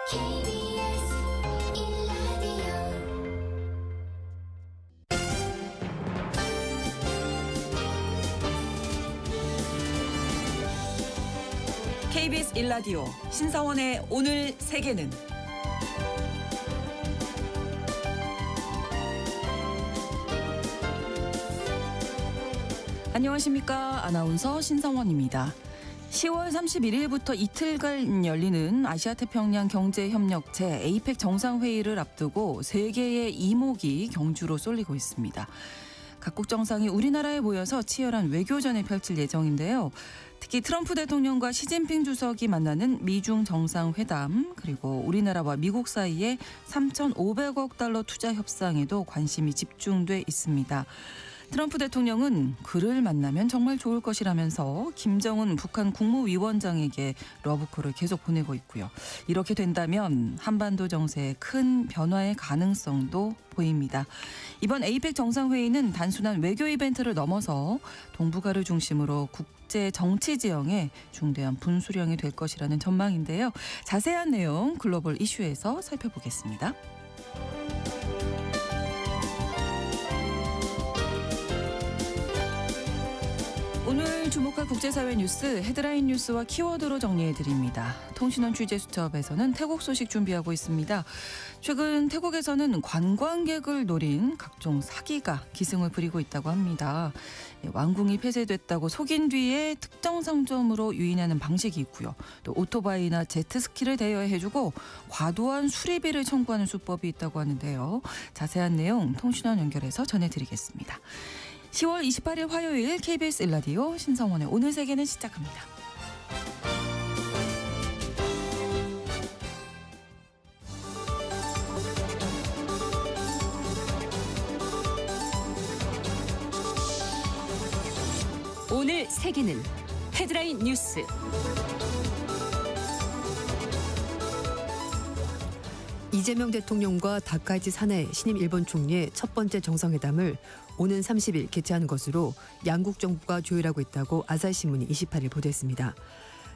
KBS 1라디오 KBS 1라디오 신사원의 오늘 세계는 안녕하십니까. 아나운서 신성원입니다. 10월 31일부터 이틀간 열리는 아시아태평양 경제협력체 에이펙 정상회의를 앞두고 세계의 이목이 경주로 쏠리고 있습니다. 각국 정상이 우리나라에 모여서 치열한 외교전을 펼칠 예정인데요. 특히 트럼프 대통령과 시진핑 주석이 만나는 미중 정상회담, 그리고 우리나라와 미국 사이의 3,500억 달러 투자 협상에도 관심이 집중돼 있습니다. 트럼프 대통령은 그를 만나면 정말 좋을 것이라면서 김정은 북한 국무위원장에게 러브콜을 계속 보내고 있고요. 이렇게 된다면 한반도 정세에 큰 변화의 가능성도 보입니다. 이번 에이펙 정상회의는 단순한 외교 이벤트를 넘어서 동북아를 중심으로 국제 정치 지형에 중대한 분수령이 될 것이라는 전망인데요. 자세한 내용 글로벌 이슈에서 살펴보겠습니다. 오늘 주목할 국제사회 뉴스 헤드라인 뉴스와 키워드로 정리해드립니다. 통신원 취재수첩에서는 태국 소식 준비하고 있습니다. 최근 태국에서는 관광객을 노린 각종 사기가 기승을 부리고 있다고 합니다. 왕궁이 폐쇄됐다고 속인 뒤에 특정 상점으로 유인하는 방식이 있고요. 또 오토바이나 제트스키를 대여해주고 과도한 수리비를 청구하는 수법이 있다고 하는데요. 자세한 내용 통신원 연결해서 전해드리겠습니다. 10월 28일 화요일 KBS 1라디오 신성원의 오늘 세계는 시작합니다. 오늘 세계는 헤드라인 뉴스. 이재명 대통령과 다카이치 사나에 신임 일본 총리의 첫 번째 정상회담을 오는 30일 개최하는 것으로 양국 정부가 조율하고 있다고 아사히 신문이 28일 보도했습니다.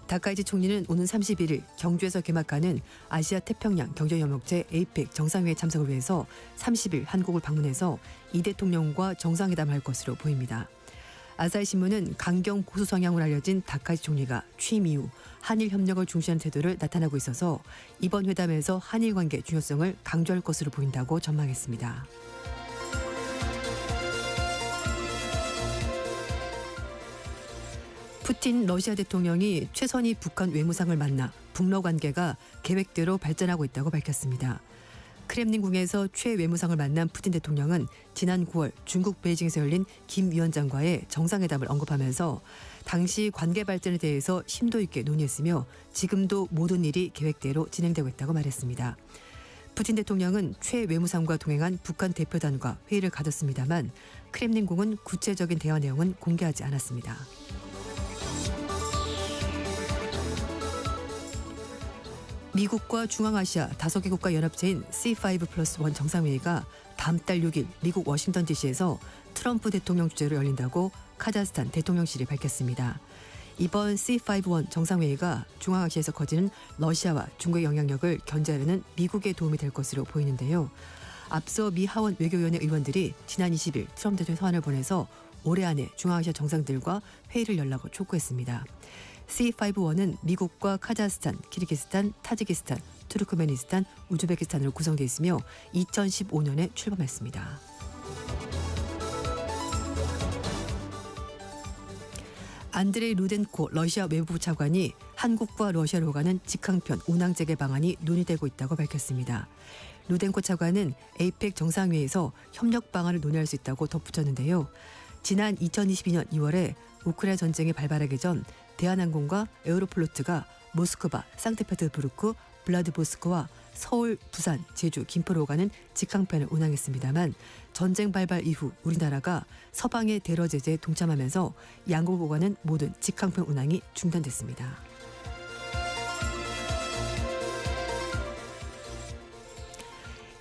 다카이치 총리는 오는 31일 경주에서 개막하는 아시아 태평양 경제협력체 에이펙 정상회의 참석을 위해서 30일 한국을 방문해서 이 대통령과 정상회담을 할 것으로 보입니다. 아사히 신문은 강경 보수 성향으로 알려진 다카이치 총리가 취임 이후 한일 협력을 중시하는 태도를 나타나고 있어서 이번 회담에서 한일 관계 중요성을 강조할 것으로 보인다고 전망했습니다. 푸틴 러시아 대통령이 최선희 북한 외무상을 만나 북러 관계가 계획대로 발전하고 있다고 밝혔습니다. 크렘린궁에서 최 외무상을 만난 푸틴 대통령은 지난 9월 중국 베이징에서 열린 김 위원장과의 정상회담을 언급하면서 당시 관계 발전에 대해서 심도 있게 논의했으며 지금도 모든 일이 계획대로 진행되고 있다고 말했습니다. 푸틴 대통령은 최 외무상과 동행한 북한 대표단과 회의를 가졌습니다만 크렘린궁은 구체적인 대화 내용은 공개하지 않았습니다. 미국과 중앙아시아 5개국가 연합체인 C5+1 정상회의가 다음 달 6일 미국 워싱턴 DC에서 트럼프 대통령 주재로 열린다고 카자흐스탄 대통령실이 밝혔습니다. 이번 C5-1 정상회의가 중앙아시아에서 커지는 러시아와 중국의 영향력을 견제하려는 미국의 도움이 될 것으로 보이는데요. 앞서 미 하원 외교위원회 의원들이 지난 20일 트럼프 대통령 서한을 보내서 올해 안에 중앙아시아 정상들과 회의를 열라고 촉구했습니다. C5-1은 미국과 카자흐스탄, 키르기스탄, 타지키스탄, 투르크메니스탄, 우즈베키스탄으로 구성되어 있으며 2015년에 출범했습니다. 안드레이 루덴코 러시아 외무부 차관이 한국과 러시아로 오가는 직항편 운항 재개 방안이 논의되고 있다고 밝혔습니다. 루덴코 차관은 에이펙 정상회의에서 협력 방안을 논의할 수 있다고 덧붙였는데요. 지난 2022년 2월에 우크라이나 전쟁이 발발하기 전 대한항공과 에어로플로트가 모스크바, 상트페테르부르크, 블라디보스크와 서울, 부산, 제주, 김포로 오가는 직항편을 운항했습니다만 전쟁 발발 이후 우리나라가 서방의 대러 제재에 동참하면서 양국 오가는 모든 직항편 운항이 중단됐습니다.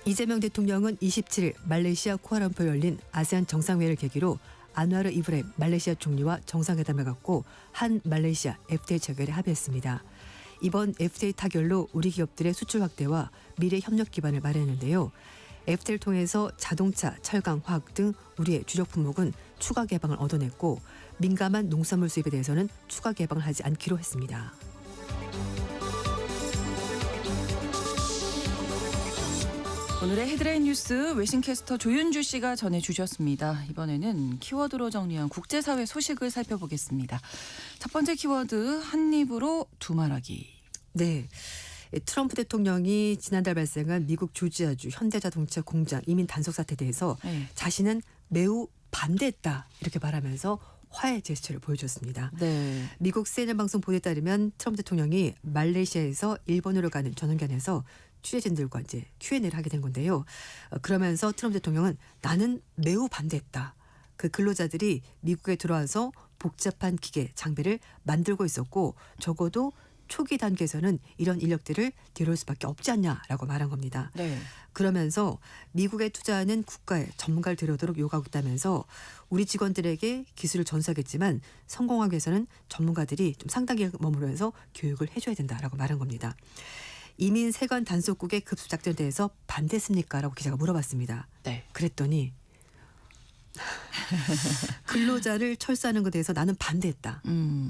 이재명 대통령은 27일 말레이시아 쿠알라룸푸르에 열린 아세안 정상회의를 계기로 안와르 이브라힘 말레이시아 총리와 정상회담을 갖고 한 말레이시아 FTA 체결에 합의했습니다. 이번 FTA 타결로 우리 기업들의 수출 확대와 미래 협력 기반을 마련했는데요. FTA를 통해서 자동차, 철강, 화학 등 우리의 주력 품목은 추가 개방을 얻어냈고 민감한 농산물 수입에 대해서는 추가 개방을 하지 않기로 했습니다. 오늘의 헤드라인 뉴스 외신캐스터 조윤주 씨가 전해주셨습니다. 이번에는 키워드로 정리한 국제사회 소식을 살펴보겠습니다. 첫 번째 키워드 한 입으로 두말하기. 네. 트럼프 대통령이 지난달 발생한 미국 조지아주 현대자동차 공장 이민 단속 사태에 대해서 네. 자신은 매우 반대했다 이렇게 말하면서 화해 제스처를 보여줬습니다. 네. 미국 CNN 방송 보도에 따르면 트럼프 대통령이 말레이시아에서 일본으로 가는 전용기관에서 취재진들과 이제 Q&A를 하게 된 건데요. 그러면서 트럼프 대통령은 나는 매우 반대했다. 그 근로자들이 미국에 들어와서 복잡한 기계, 장비를 만들고 있었고 적어도 초기 단계에서는 이런 인력들을 데려올 수밖에 없지 않냐라고 말한 겁니다. 네. 그러면서 미국에 투자하는 국가의 전문가를 데려오도록 요구하고 있다면서 우리 직원들에게 기술을 전수하겠지만 성공하기 위해서는 전문가들이 좀 상당히 머무르면서 교육을 해줘야 된다라고 말한 겁니다. 이민 세관 단속국의 급습 작전에 대해서 반대했습니까? 라고 기자가 물어봤습니다. 네. 그랬더니 근로자를 철수하는 것에 대해서 나는 반대했다.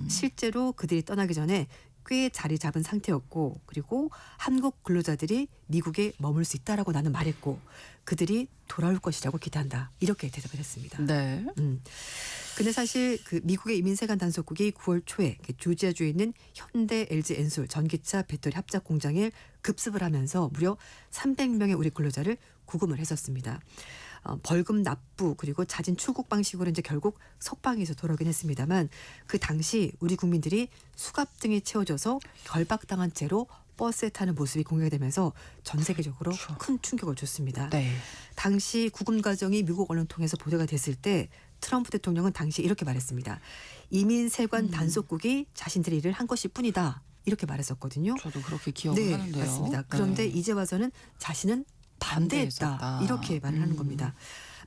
실제로 그들이 떠나기 전에 꽤 자리 잡은 상태였고 그리고 한국 근로자들이 미국에 머물 수 있다라고 나는 말했고 그들이 돌아올 것이라고 기대한다. 이렇게 대답을 했습니다. 네. 근데 사실 그 미국의 이민세관 단속국이 9월 초에 조지아주에 있는 현대 LG 엔솔 전기차 배터리 합작 공장에 급습을 하면서 무려 300명의 우리 근로자를 구금을 했었습니다. 벌금 납부 그리고 자진 출국 방식으로 이제 결국 석방해서 돌아오긴 했습니다만 그 당시 우리 국민들이 수갑 등에 채워져서 결박당한 채로 버스에 타는 모습이 공개가 되면서 전 세계적으로 그렇죠. 큰 충격을 줬습니다. 네. 당시 구금 과정이 미국 언론 통해서 보도가 됐을 때 트럼프 대통령은 당시 이렇게 말했습니다. 이민 세관 단속국이 자신들의 일을 한 것일 뿐이다. 이렇게 말했었거든요. 저도 그렇게 기억을 네, 하는데요. 맞습니다. 그런데 네. 이제 와서는 자신은 반대했다. 반대했었다. 이렇게 말을 하는 겁니다.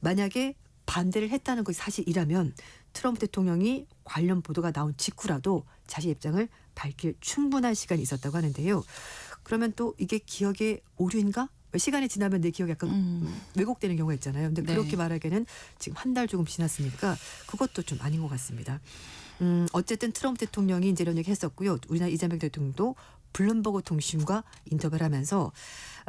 만약에 반대를 했다는 것이 사실이라면 트럼프 대통령이 관련 보도가 나온 직후라도 자신의 입장을 밝힐 충분한 시간이 있었다고 하는데요. 그러면 또 이게 기억의 오류인가? 시간이 지나면 내 기억이 약간 왜곡되는 경우가 있잖아요. 근데 네. 그렇게 말하기에는 지금 한 달 조금 지났으니까 그것도 좀 아닌 것 같습니다. 어쨌든 트럼프 대통령이 이제 이런 얘기 했었고요. 우리나라 이재명 대통령도 블룸버그 통신과 인터뷰를 하면서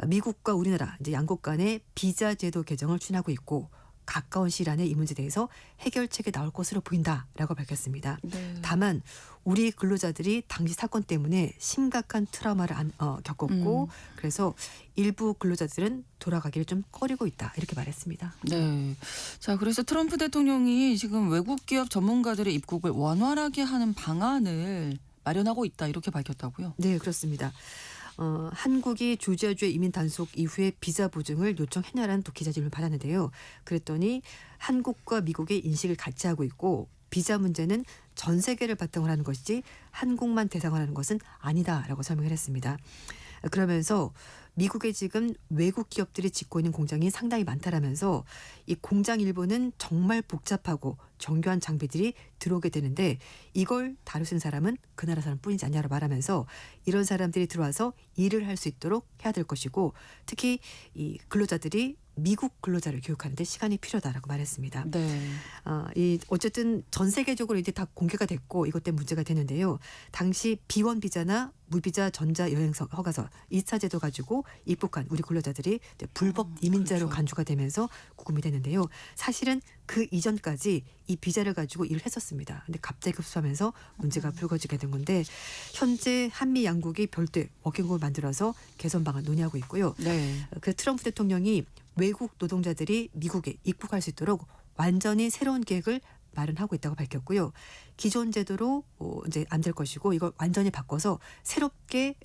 미국과 우리나라 이제 양국 간의 비자 제도 개정을 추진하고 있고 가까운 시일 안에 이 문제에 대해서 해결책이 나올 것으로 보인다라고 밝혔습니다. 네. 다만 우리 근로자들이 당시 사건 때문에 심각한 트라우마를 겪었고 그래서 일부 근로자들은 돌아가기를 좀 꺼리고 있다 이렇게 말했습니다. 네. 자, 그래서 트럼프 대통령이 지금 외국 기업 전문가들의 입국을 원활하게 하는 방안을 마련하고 있다 이렇게 밝혔다고요? 네, 그렇습니다. 한국이 조지아주의 이민 단속 이후에 비자 보증을 요청했냐라는 또 기자 질문을 받았는데요. 그랬더니 한국과 미국의 인식을 같이 하고 있고 비자 문제는 전 세계를 바탕으로 하는 것이지 한국만 대상으로 하는 것은 아니다라고 설명을 했습니다. 그러면서 미국에 지금 외국 기업들이 짓고 있는 공장이 상당히 많다라면서 이 공장 일부는 정말 복잡하고 정교한 장비들이 들어오게 되는데 이걸 다룰 수 있는 사람은 그 나라 사람뿐이지 않냐고 말하면서 이런 사람들이 들어와서 일을 할 수 있도록 해야 될 것이고 특히 이 근로자들이 미국 근로자를 교육하는 데 시간이 필요하다라고 말했습니다. 네. 어쨌든 전 세계적으로 이제 다 공개가 됐고 이것 때문에 문제가 되는데요. 당시 B1 비자나 무비자 전자 여행 허가서 2차 제도 가지고 입국한 우리 근로자들이 이제 불법 이민자로 그렇죠. 간주가 되면서 구금이 되는데요. 사실은 그 이전까지 이 비자를 가지고 일을 했었습니다. 근데 갑자기 급수하면서 문제가 불거지게 된 건데 현재 한미 양국이 별도의 워킹그룹을 만들어서 개선 방안 논의하고 있고요. 네. 그 트럼프 대통령이 외국 노동자들이 미국에 입국할 수 있도록 완전히 새로운 계획을 마련하고 있다고 밝혔고요. 기존 제도로 이제 안 될 것이고 이걸 완전히 바꿔서 새롭게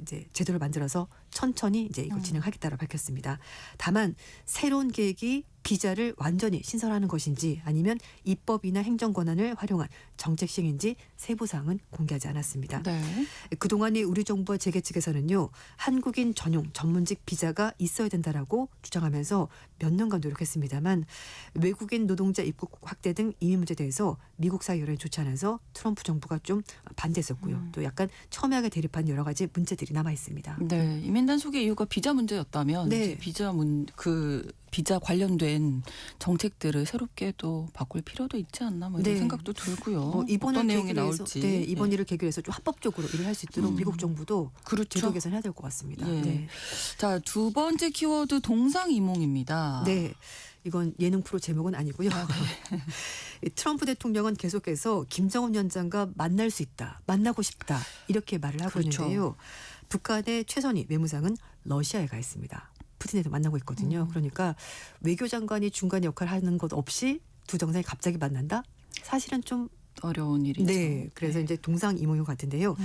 이제 제도를 만들어서 천천히 이제 이걸 진행하겠다고 밝혔습니다. 다만 새로운 계획이 비자를 완전히 신설하는 것인지 아니면 입법이나 행정 권한을 활용한 정책 시행인지 세부 사항은 공개하지 않았습니다. 네. 그동안의 우리 정부와 재계 측에서는요. 한국인 전용 전문직 비자가 있어야 된다라고 주장하면서 몇 년간 노력했습니다만 외국인 노동자 입국 확대 등 이민 문제에 대해서 미국 사회 여론이 좋지 않아서 트럼프 정부가 좀 반대했었고요. 또 약간 첨예하게 대립한 여러 가지 문제들이 남아 있습니다. 네, 이민 단속의 이유가 비자 문제였다면 네. 이제 비자 관련된 정책들을 새롭게 또 바꿀 필요도 있지 않나 뭐 이런 네. 생각도 들고요. 이번을 어떤 내용이 계기로 해서, 나올지. 네, 이번 일을 계기로 해서 좀 합법적으로 일을 할 수 있도록 미국 정부도 그렇죠. 제도 개선해야 될 것 같습니다. 예. 네. 자, 두 번째 키워드 동상이몽입니다. 네. 이건 예능 프로 제목은 아니고요. 네. 이 트럼프 대통령은 계속해서 김정은 위원장과 만날 수 있다, 만나고 싶다 이렇게 말을 하고 그렇죠. 있는데요. 북한의 최선희 외무상은 러시아에 가 있습니다. 푸틴에도 만나고 있거든요. 그러니까 외교장관이 중간 역할을 하는 것 없이 두 정상이 갑자기 만난다? 사실은 좀 어려운 일이죠. 네, 그래서 이제 동상이몽인 것 같은데요.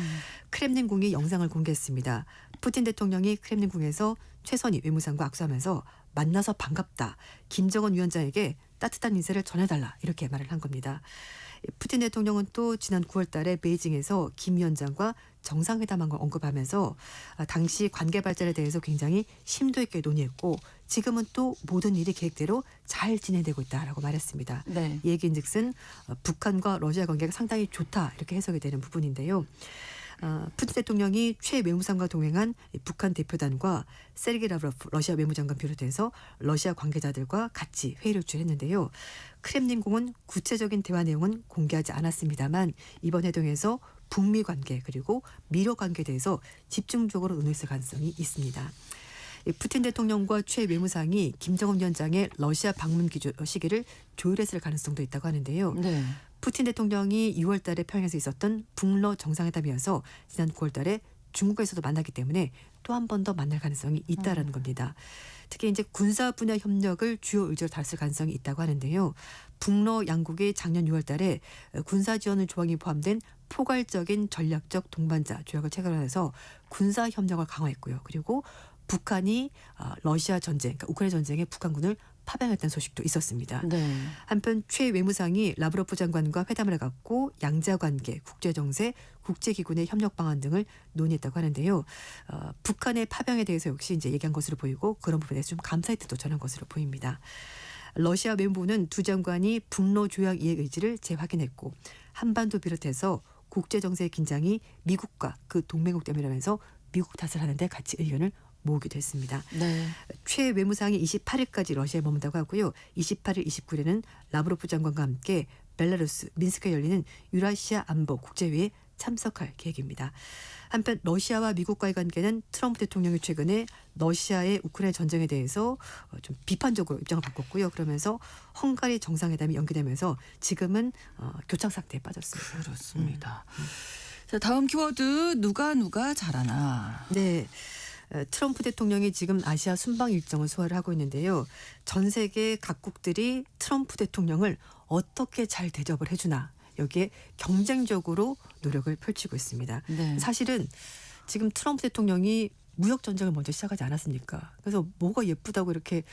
크렘린궁이 영상을 공개했습니다. 푸틴 대통령이 크렘린궁에서 최선희 외무상과 악수하면서 만나서 반갑다. 김정은 위원장에게 따뜻한 인사를 전해달라. 이렇게 말을 한 겁니다. 푸틴 대통령은 또 지난 9월 달에 베이징에서 김 위원장과 정상회담한 걸 언급하면서 당시 관계 발전에 대해서 굉장히 심도 있게 논의했고 지금은 또 모든 일이 계획대로 잘 진행되고 있다라고 말했습니다. 네. 이 얘기인즉슨 북한과 러시아 관계가 상당히 좋다 이렇게 해석이 되는 부분인데요. 푸틴 대통령이 최 외무상과 동행한 북한 대표단과 세르게이 라브로프 러시아 외무장관 비롯해서 러시아 관계자들과 같이 회의를 주했는데요. 크렘린궁은 구체적인 대화 내용은 공개하지 않았습니다만 이번 회동에서 북미 관계 그리고 미러 관계에 대해서 집중적으로 논의했을 가능성이 있습니다. 푸틴 대통령과 최 외무상이 김정은 위원장의 러시아 방문 시기를 조율했을 가능성도 있다고 하는데요. 네. 푸틴 대통령이 6월 달에 평양에서 있었던 북러 정상회담이어서 지난 9월 달에 중국에서도 만났기 때문에 또 한 번 더 만날 가능성이 있다라는 겁니다. 특히 이제 군사 분야 협력을 주요 의제로 다뤘을 가능성이 있다고 하는데요. 북러 양국이 작년 6월 달에 군사 지원을 조항이 포함된 포괄적인 전략적 동반자 조약을 체결해서 군사 협력을 강화했고요. 그리고 북한이 러시아 전쟁, 그러니까 우크라이나 전쟁에 북한군을 파병했다는 소식도 있었습니다. 네. 한편 최 외무상이 라브로프 장관과 회담을 갖고 양자관계, 국제정세, 국제기구 협력 방안 등을 논의했다고 하는데요. 북한의 파병에 대해서 역시 이제 얘기한 것으로 보이고 그런 부분에 대해서 좀 감사의 뜻도 전한 것으로 보입니다. 러시아 외무부는 두 장관이 북러 조약 이행 의지를 재확인했고 한반도 비롯해서 국제정세의 긴장이 미국과 그 동맹국 때문이라면서 미국 탓을 하는데 같이 의견을 모으기도 했습니다. 네. 최 외무상이 28일까지 러시아에 머문다고 하고요. 28일, 29일에는 라브로프 장관과 함께 벨라루스 민스크에 열리는 유라시아 안보 국제회의에 참석할 계획입니다. 한편 러시아와 미국과의 관계는 트럼프 대통령이 최근에 러시아의 우크라이나 전쟁에 대해서 좀 비판적으로 입장을 바꿨고요. 그러면서 헝가리 정상회담이 연기되면서 지금은 교착 상태에 빠졌습니다. 그렇습니다. 자, 다음 키워드 누가 잘하나. 네. 트럼프 대통령이 지금 아시아 순방 일정을 소화를 하고 있는데요. 전 세계 각국들이 트럼프 대통령을 어떻게 잘 대접을 해주나 여기에 경쟁적으로 노력을 펼치고 있습니다. 네. 사실은 지금 트럼프 대통령이 무역 전쟁을 먼저 시작하지 않았습니까? 그래서 뭐가 예쁘다고 이렇게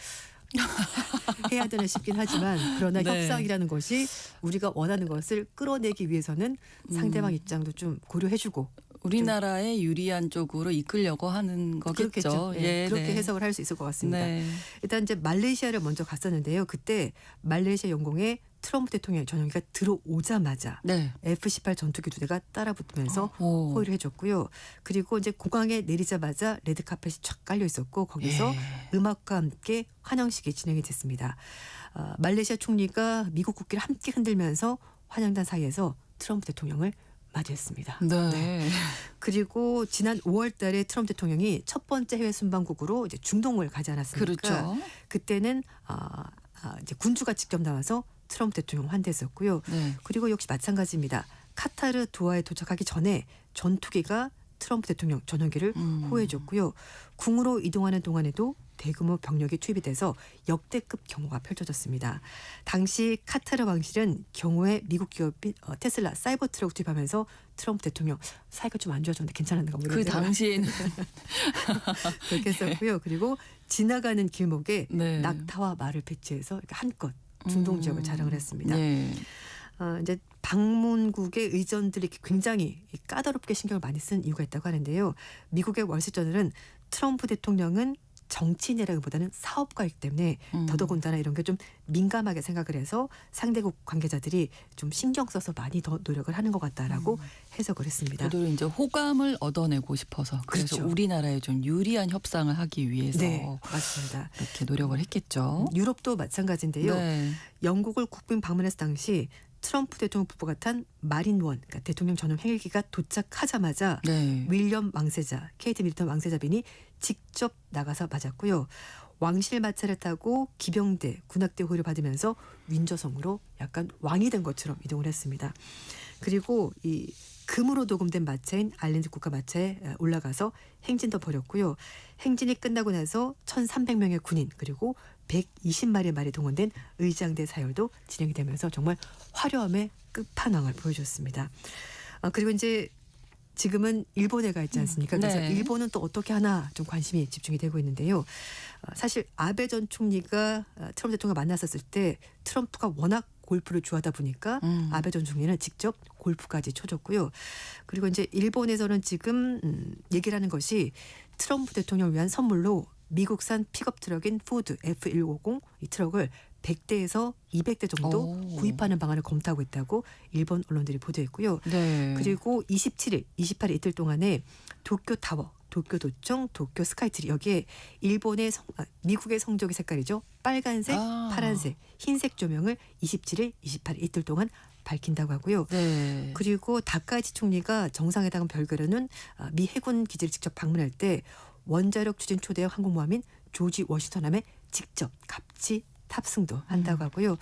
해야 되나 싶긴 하지만 그러나 네. 협상이라는 것이 우리가 원하는 것을 끌어내기 위해서는 상대방 입장도 좀 고려해주고 우리나라의 유리한 쪽으로 이끌려고 하는 거겠죠. 그렇겠죠. 네. 예, 그렇게 네. 해석을 할 수 있을 것 같습니다. 네. 일단 이제 말레이시아를 먼저 갔었는데요. 그때 말레이시아 영공에 트럼프 대통령 전용기가 들어오자마자 네. F-18 전투기 2대가 따라붙으면서 오. 호의를 해줬고요. 그리고 이제 공항에 내리자마자 레드카펫이 쫙 깔려 있었고 거기서 음악과 함께 환영식이 진행이 됐습니다. 말레이시아 총리가 미국 국기를 함께 흔들면서 환영단 사이에서 트럼프 대통령을 맞이했습니다. 네. 그리고 지난 5월 달에 트럼프 대통령이 첫 번째 해외 순방국으로 이제 중동을 가지 않았습니까? 그렇죠. 그때는 이제 군주가 직접 나와서 트럼프 대통령 환대했었고요. 네. 그리고 역시 마찬가지입니다. 카타르 도하에 도착하기 전에 전투기가 트럼프 대통령 전용기를 호해줬고요. 궁으로 이동하는 동안에도 대규모 병력이 투입이 돼서 역대급 경호가 펼쳐졌습니다. 당시 카타르 왕실은 경호에 미국 기업인 테슬라 사이버 트럭 투입하면서 트럼프 대통령 사이가 좀 안 좋아졌는데 괜찮았는가 그 모르겠는데 당시에는 그렇게 했었고요. 그리고 지나가는 길목에 네. 낙타와 말을 배치해서 이렇게 한껏 중동 지역을 자랑을 했습니다. 네. 이제 방문국의 의전들이 굉장히 까다롭게 신경을 많이 쓴 이유가 있다고 하는데요. 미국의 월스트저널은 트럼프 대통령은 정치인이라기보다는 사업가이기 때문에 더더군다나 이런 게 좀 민감하게 생각을 해서 상대국 관계자들이 좀 신경 써서 많이 더 노력을 하는 것 같다라고 해석을 했습니다. 저도 이제 호감을 얻어내고 싶어서 그래서 그렇죠. 우리나라에 좀 유리한 협상을 하기 위해서 네, 맞습니다. 이렇게 노력을 했겠죠. 유럽도 마찬가지인데요. 네. 영국을 국빈 방문했을 당시 트럼프 대통령 부부가 탄 마린 원, 그러니까 대통령 전용 헬기가 도착하자마자 네. 윌리엄 왕세자, 케이트 미들턴 왕세자빈이 직접 나가서 맞았고요. 왕실 마차를 타고 기병대, 군악대 호위를 받으면서 윈저성으로 약간 왕이 된 것처럼 이동을 했습니다. 그리고 이 금으로 도금된 마차인 아일랜드 국가 마차에 올라가서 행진도 벌였고요. 행진이 끝나고 나서 1,300명의 군인 그리고 120마리의 말이 동원된 의장대 사열도 진행이 되면서 정말 화려함의 끝판왕을 보여줬습니다. 그리고 이제 지금은 일본에 가 있지 않습니까? 그래서 네. 일본은 또 어떻게 하나 좀 관심이 집중이 되고 있는데요. 사실 아베 전 총리가 트럼프 대통령을 만났었을 때 트럼프가 워낙 골프를 좋아하다 보니까 아베 전 총리는 직접 골프까지 쳐줬고요. 그리고 이제 일본에서는 지금 얘기를 하는 것이 트럼프 대통령을 위한 선물로 미국산 픽업 트럭인 포드 F150 이 트럭을 100대에서 200대 정도 오. 구입하는 방안을 검토하고 있다고 일본 언론들이 보도했고요. 네. 그리고 27일, 28일 이틀 동안에 도쿄 타워, 도쿄 도청, 도쿄 스카이트리 여기에 일본의 미국의 성적의 색깔이죠. 빨간색, 파란색, 흰색 조명을 27일, 28일 이틀 동안 밝힌다고 하고요. 네. 그리고 다카이치 총리가 정상회담 별개로는 미 해군 기지를 직접 방문할 때 원자력 추진 초대형 항공모함인 조지 워싱턴함에 직접 갑치 탑승도 한다고 하고요.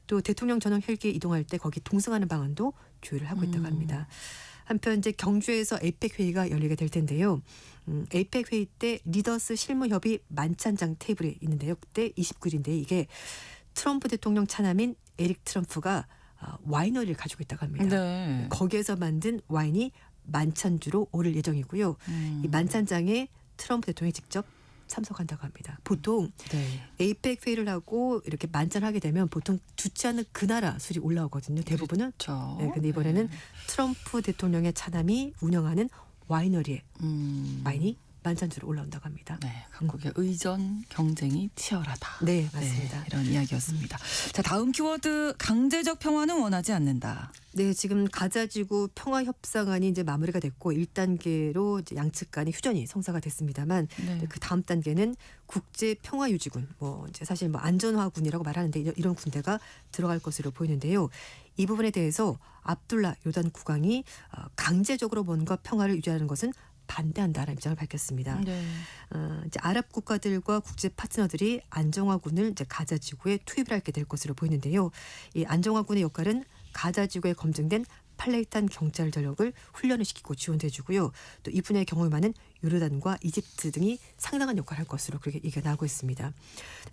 또 대통령 전용 헬기에 이동할 때 거기 동승하는 방안도 조율을 하고 있다고 합니다. 한편 이제 경주에서 에이펙 회의가 열리게 될 텐데요. 에이펙 회의 때 리더스 실무협의 만찬장 테이블에 있는데요. 그때 29일인데 이게 트럼프 대통령 차남인 에릭 트럼프가 와이너리를 가지고 있다고 합니다. 네. 거기에서 만든 와인이 만찬주로 오를 예정이고요. 이 만찬장에 트럼프 대통령이 직접 참석한다고 합니다. 보통 네. 에이펙 회의를 하고 이렇게 만찬하게 되면 보통 좋지 않은 그 나라 술이 올라오거든요. 대부분은. 그렇죠. 네, 근데 이번에는 트럼프 대통령의 차남이 운영하는 와이너리에 와인이 만찬주로 올라온다고 합니다. 네, 각국의 의전 경쟁이 치열하다. 네, 맞습니다. 네, 이런 이야기였습니다. 자, 다음 키워드 강제적 평화는 원하지 않는다. 네, 지금 가자지구 평화 협상안이 이제 마무리가 됐고 1단계로 이제 양측 간의 휴전이 성사가 됐습니다만 네. 그 다음 단계는 국제 평화 유지군, 뭐 이제 사실 뭐 안전화군이라고 말하는데 이런 군대가 들어갈 것으로 보이는데요. 이 부분에 대해서 압둘라 요단 국왕이 강제적으로 뭔가 평화를 유지하는 것은 반대한다라는 입장을 밝혔습니다. 네. 이제 아랍 국가들과 국제 파트너들이 안정화군을 이제 가자 지구에 투입을 하게 될 것으로 보이는데요. 이 안정화군의 역할은 가자 지구에 검증된 팔레스타인 경찰 전력을 훈련을 시키고 지원해주고요. 또 이 분야의 경험이 많은 요르단과 이집트 등이 상당한 역할을 할 것으로 그렇게 얘기가 나오고 있습니다.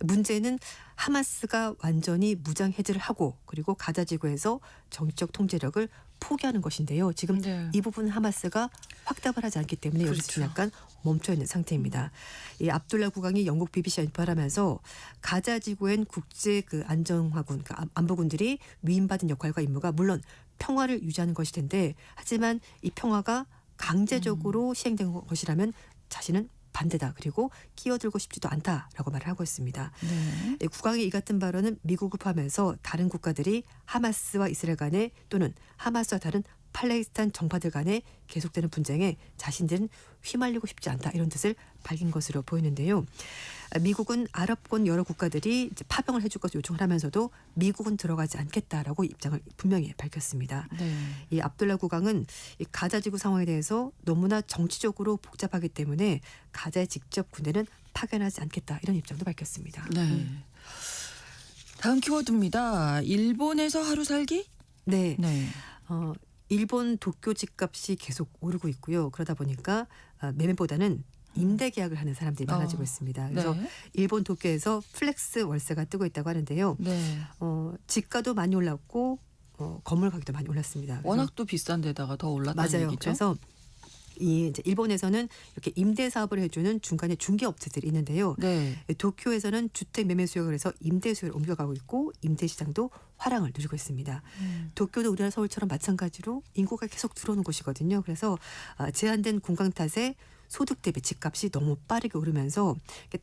문제는 하마스가 완전히 무장 해제를 하고 그리고 가자 지구에서 정치적 통제력을 포기하는 것인데요. 지금 네. 이 부분 하마스가 확답을 하지 않기 때문에 여기서 그렇죠. 약간 멈춰 있는 상태입니다. 이 압둘라 국왕이 영국 BBC와 인터뷰하면서 가자 지구엔 국제 그 안정화군, 그러니까 안보군들이 위임받은 역할과 임무가 물론 평화를 유지하는 것일 텐데 하지만 이 평화가 강제적으로 시행된 것이라면 자신은 반대다. 그리고 끼어들고 싶지도 않다라고 말을 하고 있습니다. 네. 국왕의 이 같은 발언은 미국을 포함해서 다른 국가들이 하마스와 이스라엘 간에 또는 하마스와 다른 팔레스타인 정파들 간에 계속되는 분쟁에 자신들은 휘말리고 싶지 않다 이런 뜻을 밝힌 것으로 보이는데요. 미국은 아랍권 여러 국가들이 이제 파병을 해줄 것을 요청을 하면서도 미국은 들어가지 않겠다라고 입장을 분명히 밝혔습니다. 네. 이 압둘라 국왕은 이 가자지구 상황에 대해서 너무나 정치적으로 복잡하기 때문에 가자에 직접 군대는 파견하지 않겠다 이런 입장도 밝혔습니다. 네. 다음 키워드입니다. 일본에서 하루 살기? 네. 네. 일본 도쿄 집값이 계속 오르고 있고요. 그러다 보니까 매매보다는 임대 계약을 하는 사람들이 많아지고 있습니다. 그래서 네. 일본 도쿄에서 플렉스 월세가 뜨고 있다고 하는데요. 네. 집가도 많이 올랐고 건물 가격도 많이 올랐습니다. 그래서 워낙 또 비싼 데다가 더 올랐다는 맞아요. 얘기죠. 그래서 이제 일본에서는 이렇게 임대 사업을 해주는 중간에 중개 업체들이 있는데요. 네. 도쿄에서는 주택 매매 수요가 그래서 임대 수요를 옮겨가고 있고 임대 시장도 화랑을 누리고 있습니다. 도쿄도 우리나라 서울처럼 마찬가지로 인구가 계속 들어오는 곳이거든요. 그래서 제한된 공강 탓에 소득 대비 집값이 너무 빠르게 오르면서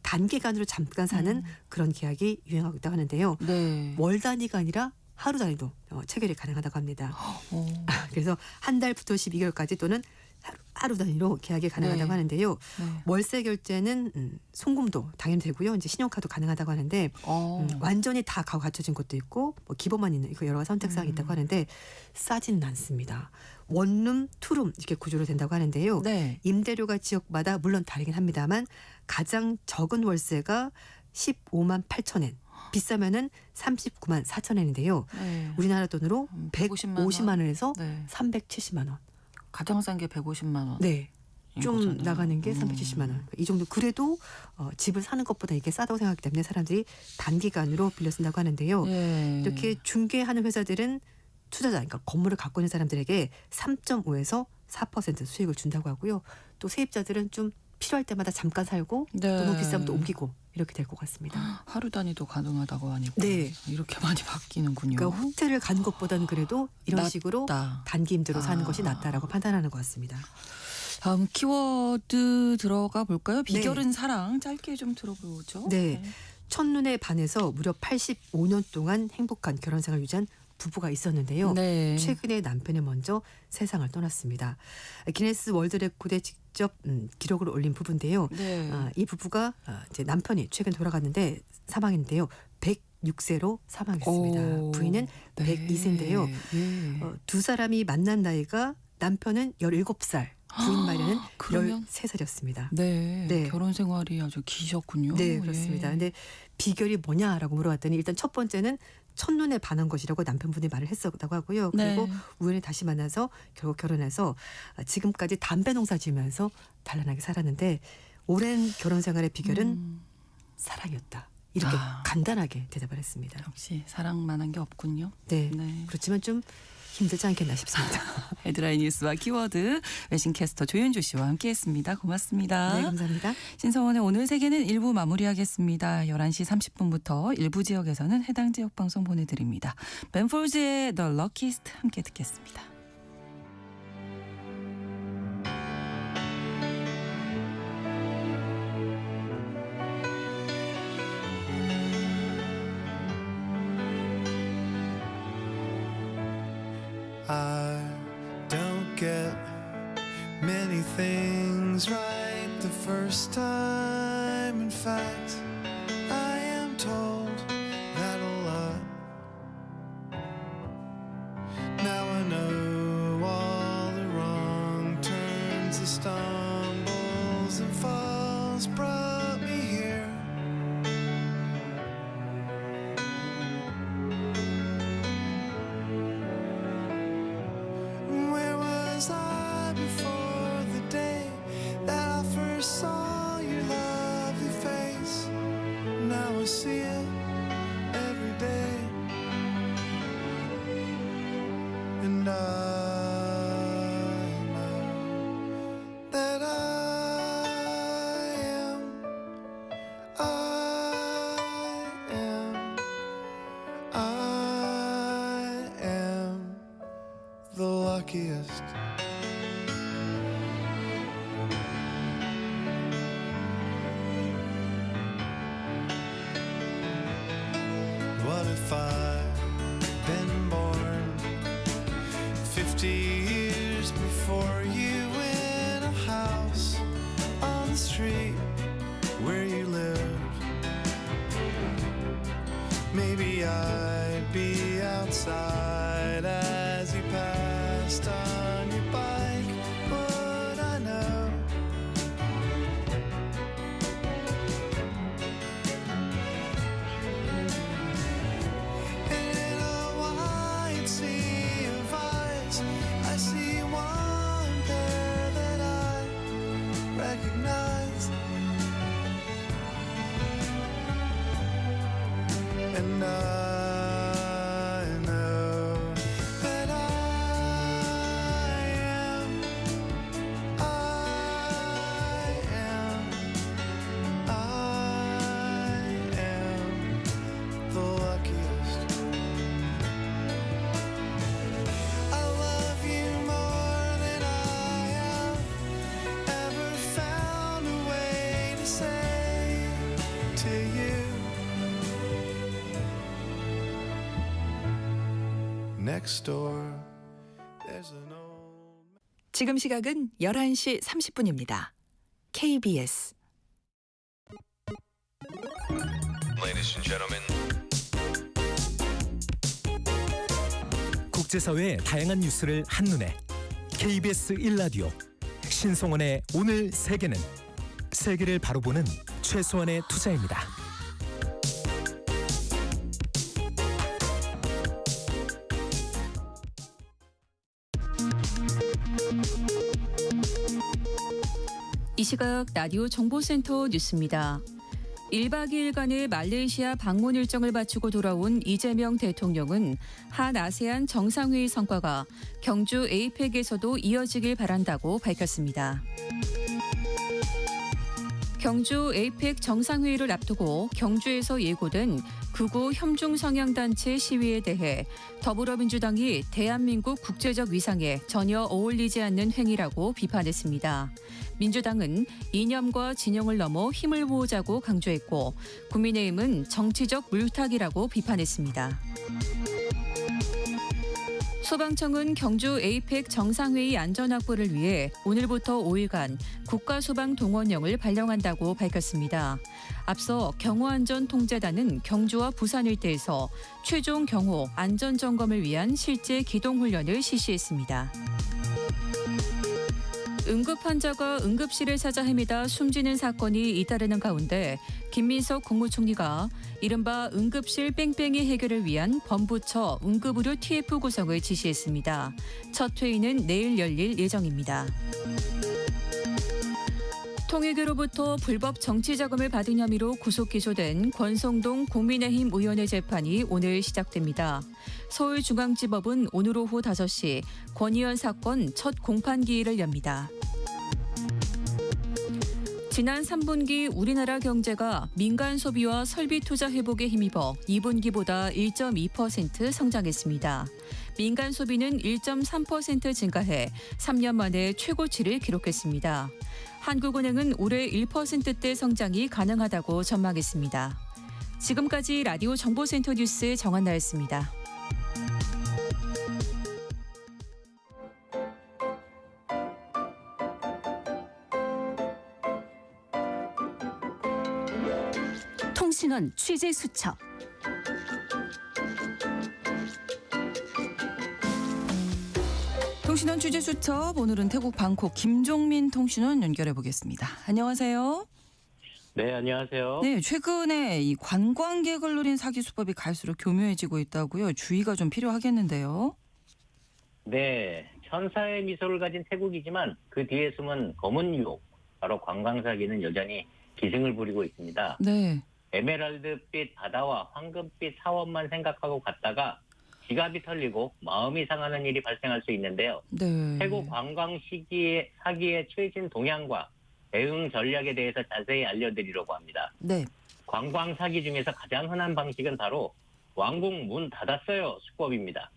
단기간으로 잠깐 사는 그런 계약이 유행하고 있다고 하는데요. 네. 월 단위가 아니라 하루 단위도 체결이 가능하다고 합니다. 그래서 한 달부터 12개월까지 또는 하루 단위로 계약이 가능하다고 네. 하는데요. 네. 월세 월세 결제는 송금도 당연히 되고요. 이제 신용카드 가능하다고 하는데 완전히 다 갖춰진 것도 있고 뭐 기본만 있는 이거 여러 가지 선택사항이 있다고 하는데 싸지는 않습니다. 원룸, 투룸 이렇게 구조로 된다고 하는데요. 네. 임대료가 지역마다 물론 다르긴 합니다만 가장 적은 월세가 15만 8천 엔, 비싸면은 39만 4천 엔인데요. 네. 우리나라 돈으로 150만 원. 150만 원에서 네. 370만 원. 가장 싼 게 150만 원. 네. 좀 이거잖아요. 나가는 게 370만 원. 이 정도 그래도 집을 사는 것보다 이게 싸다고 생각하기 때문에 사람들이 단기간으로 빌려 쓴다고 하는데요. 예. 이렇게 중개하는 회사들은 투자자, 그러니까 건물을 갖고 있는 사람들에게 3.5에서 4% 수익을 준다고 하고요. 또 세입자들은 좀 필요할 때마다 잠깐 살고 네. 또 너무 비싸면 또 옮기고 이렇게 될 것 같습니다. 하루 단위도 가능하다고 하니까 네. 이렇게 많이 바뀌는군요. 그러니까 호텔을 가는 것보다는 그래도 이런 식으로 낫다. 단기 임대로 사는 아. 것이 낫다라고 판단하는 것 같습니다. 다음 키워드 들어가 볼까요? 비결은 사랑. 짧게 좀 들어보죠. 네. 첫눈에 반해서 무려 85년 동안 행복한 결혼 생활 유지한 부부가 있었는데요. 네. 최근에 남편이 먼저 세상을 떠났습니다. 기네스 월드 레코드에 직접 기록을 올린 부부인데요. 네. 이 부부가 이제 남편이 최근 돌아갔는데 사망했는데요. 106세로 사망했습니다. 오. 부인은 102세인데요. 예. 두 사람이 만난 나이가 남편은 17살, 부인 말에는 그러면? 13살이었습니다. 네. 네. 결혼 생활이 아주 기셨군요. 네, 그렇습니다. 예. 근데 비결이 뭐냐라고 물어봤더니 일단 첫 번째는 첫눈에 반한 것이라고 남편분이 말을 했었다고 하고요. 그리고 네. 우연히 다시 만나서 결국 결혼해서 지금까지 담배 농사 지으면서 단란하게 살았는데 오랜 결혼 생활의 비결은 사랑이었다. 이렇게 간단하게 대답을 했습니다. 역시 사랑만한 게 없군요. 네. 네. 그렇지만 좀 힘들지 않겠나 싶습니다. 헤드라인 뉴스와 키워드 외신캐스터 조윤주 씨와 함께했습니다. 고맙습니다. 네, 감사합니다. 신성원의 오늘 세계는 1부 마무리하겠습니다. 11시 30분부터 일부 지역에서는 해당 지역 방송 보내드립니다. 벤폴즈의 The Luckiest 함께 듣겠습니다. I don't get many things right the first time. In fact, I am told that a lot. Now I know all the wrong turns, the stumbles and falls brought me here. Where was I before the day that I first saw your lovely face? Now I see it every day, and I know that I am the luckiest. What if I'd been born 50 years before you in a house on the street where you lived? Maybe I'd be outside as you passed on your bike. Would I know? In a wide sea of eyes, I And I know that I am the luckiest. I love you more than I have ever found a way to say to you. Next door, there's an old. 지금 시각은 11시 30분입니다. KBS Ladies and gentlemen. 국제사회의 다양한 뉴스를 한눈에 KBS 1라디오 신성원의 오늘 세계는 세계를 바로 보는 최소한의 투자입니다. 이 시각 라디오 정보센터 뉴스입니다. 1박 2일간의 말레이시아 방문 일정을 마치고 돌아온 이재명 대통령은 한 아세안 정상회의 성과가 경주 에이펙에서도 이어지길 바란다고 밝혔습니다. 경주 에이펙 정상회의를 앞두고 경주에서 예고된 극우 협중 성향단체 시위에 대해 더불어민주당이 대한민국 국제적 위상에 전혀 어울리지 않는 행위라고 비판했습니다. 민주당은 이념과 진영을 넘어 힘을 모으자고 강조했고 국민의힘은 정치적 물타기라고 비판했습니다. 소방청은 경주 에이펙 정상회의 안전확보를 위해 오늘부터 5일간 국가소방동원령을 발령한다고 밝혔습니다. 앞서 경호안전통제단은 경주와 부산 일대에서 최종 경호 안전점검을 위한 실제 기동훈련을 실시했습니다. 응급 환자가 응급실을 찾아 헤매다 숨지는 사건이 잇따르는 가운데 김민석 국무총리가 이른바 응급실 뺑뺑이 해결을 위한 범부처 응급의료 TF 구성을 지시했습니다. 첫 회의는 내일 열릴 예정입니다. 통일교로부터 불법 정치 자금을 받은 혐의로 구속 기소된 권성동 국민의힘 의원의 재판이 오늘 시작됩니다. 서울중앙지법은 오늘 오후 5시 권 의원 사건 첫 공판기일을 엽니다. 지난 3분기 우리나라 경제가 민간 소비와 설비 투자 회복에 힘입어 2분기보다 1.2% 성장했습니다. 민간 소비는 1.3% 증가해 3년 만에 최고치를 기록했습니다. 한국은행은 올해 1%대 성장이 가능하다고 전망했습니다. 지금까지 라디오 정보센터 뉴스 정한나였습니다. 통신원 취재 수첩. 통신원 취재 수첩 오늘은 태국 방콕 김종민 통신원 연결해 보겠습니다. 안녕하세요. 네, 안녕하세요. 네, 최근에 이 관광객을 노린 사기 수법이 갈수록 교묘해지고 있다고요. 주의가 좀 필요하겠는데요. 네, 천사의 미소를 가진 태국이지만 그 뒤에 숨은 검은 유혹, 바로 관광 사기는 여전히 기승을 부리고 있습니다. 네. 에메랄드빛 바다와 황금빛 사원만 생각하고 갔다가 지갑이 털리고 마음이 상하는 일이 발생할 수 있는데요. 네. 태국 관광 사기의 최신 동향과 대응 전략에 대해서 자세히 알려드리려고 합니다. 네. 관광 사기 중에서 가장 흔한 방식은 바로 왕궁 문 닫았어요 수법입니다.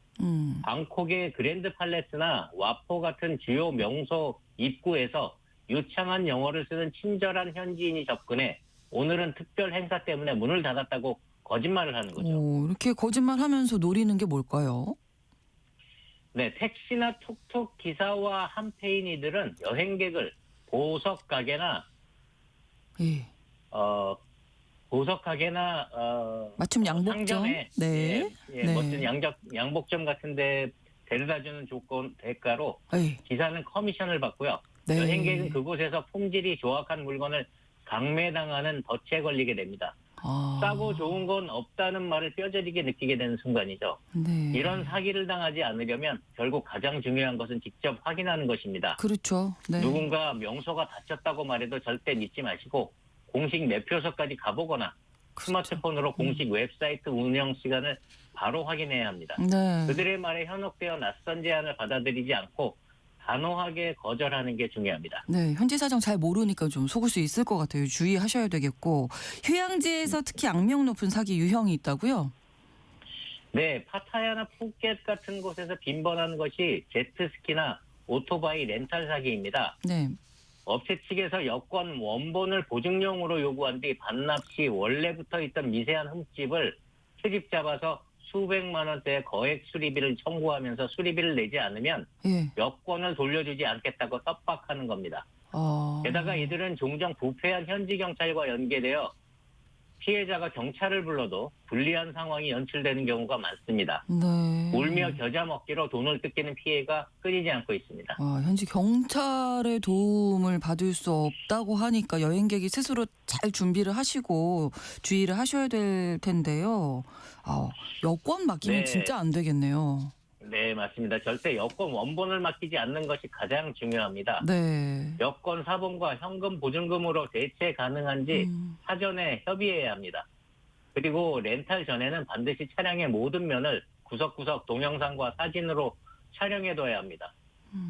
방콕의 그랜드 팔레스나 와포 같은 주요 명소 입구에서 유창한 영어를 쓰는 친절한 현지인이 접근해 오늘은 특별 행사 때문에 문을 닫았다고 거짓말을 하는 거죠. 오, 이렇게 거짓말하면서 노리는 게 뭘까요? 네, 택시나 툭툭 기사와 한페이니들은 여행객을 보석 가게나 예. 맞춤 양복점. 상점에 네. 네. 멋진 양복점 같은데 데려다주는 조건 대가로 예. 기사는 커미션을 받고요. 네. 여행객은 그곳에서 품질이 조악한 물건을 강매당하는 덫에 걸리게 됩니다. 아. 싸고 좋은 건 없다는 말을 뼈저리게 느끼게 되는 순간이죠. 네. 이런 사기를 당하지 않으려면 결국 가장 중요한 것은 직접 확인하는 것입니다. 그렇죠. 네. 누군가 명소가 닫혔다고 말해도 절대 믿지 마시고 공식 매표소까지 가보거나 스마트폰으로 공식 웹사이트 운영 시간을 바로 확인해야 합니다. 네. 그들의 말에 현혹되어 낯선 제안을 받아들이지 않고 단호하게 거절하는 게 중요합니다. 네, 현지 사정 잘 모르니까 좀 속을 수 있을 것 같아요. 주의하셔야 되겠고. 휴양지에서 특히 악명 높은 사기 유형이 있다고요? 네, 파타야나 푸켓 같은 곳에서 빈번한 것이 제트스키나 오토바이 렌탈 사기입니다. 네. 업체 측에서 여권 원본을 보증용으로 요구한 뒤 반납 시 원래부터 있던 미세한 흠집을 트집 잡아서 수백만 원대의 거액 수리비를 청구하면서 수리비를 내지 않으면 예. 여권을 돌려주지 않겠다고 협박하는 겁니다. 게다가 이들은 종종 부패한 현지 경찰과 연계되어 피해자가 경찰을 불러도 불리한 상황이 연출되는 경우가 많습니다. 네. 울며 겨자 먹기로 돈을 뜯기는 피해가 끊이지 않고 있습니다. 현지 경찰의 도움을 받을 수 없다고 하니까 여행객이 스스로 잘 준비를 하시고 주의를 하셔야 될 텐데요. 여권 맡기면 네. 진짜 안 되겠네요. 네, 맞습니다. 절대 여권 원본을 맡기지 않는 것이 가장 중요합니다. 네. 여권 사본과 현금 보증금으로 대체 가능한지 사전에 협의해야 합니다. 그리고 렌탈 전에는 반드시 차량의 모든 면을 구석구석 동영상과 사진으로 촬영해둬야 합니다.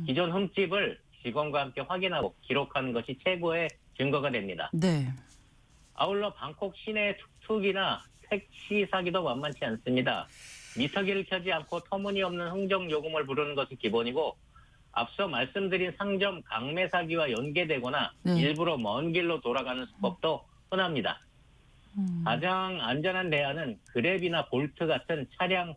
기존 흠집을 직원과 함께 확인하고 기록하는 것이 최고의 증거가 됩니다. 네. 아울러 방콕 시내 툭툭이나 택시 사기도 만만치 않습니다. 미터기를 켜지 않고 터무니없는 흥정 요금을 부르는 것이 기본이고 앞서 말씀드린 상점 강매 사기와 연계되거나 네. 일부러 먼 길로 돌아가는 수법도 흔합니다. 가장 안전한 대안은 그랩이나 볼트 같은 차량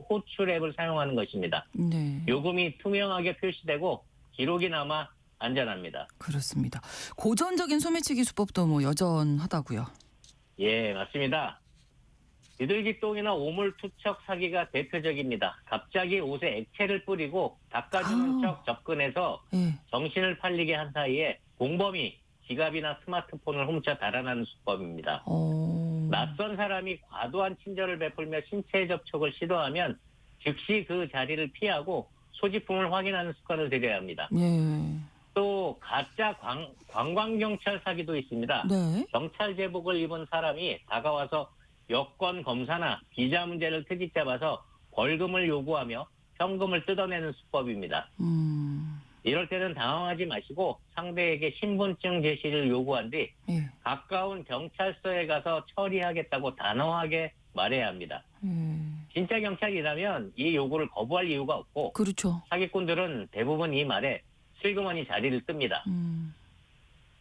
호출 앱을 사용하는 것입니다. 네. 요금이 투명하게 표시되고 기록이 남아 안전합니다. 그렇습니다. 고전적인 소매치기 수법도 뭐 여전하다고요. 예, 맞습니다. 비둘기똥이나 오물 투척 사기가 대표적입니다. 갑자기 옷에 액체를 뿌리고 닦아주는 척 접근해서 예. 정신을 팔리게 한 사이에 공범이 지갑이나 스마트폰을 훔쳐 달아나는 수법입니다. 낯선 사람이 과도한 친절을 베풀며 신체 접촉을 시도하면 즉시 그 자리를 피하고 소지품을 확인하는 습관을 들여야 합니다. 예. 또 가짜 관광경찰 사기도 있습니다. 네. 경찰 제복을 입은 사람이 다가와서 여권 검사나 비자 문제를 트집 잡아서 벌금을 요구하며 현금을 뜯어내는 수법입니다. 이럴 때는 당황하지 마시고 상대에게 신분증 제시를 요구한 뒤 예. 가까운 경찰서에 가서 처리하겠다고 단호하게 말해야 합니다. 진짜 경찰이라면 이 요구를 거부할 이유가 없고 그렇죠. 사기꾼들은 대부분 이 말에 슬그머니 자리를 뜹니다.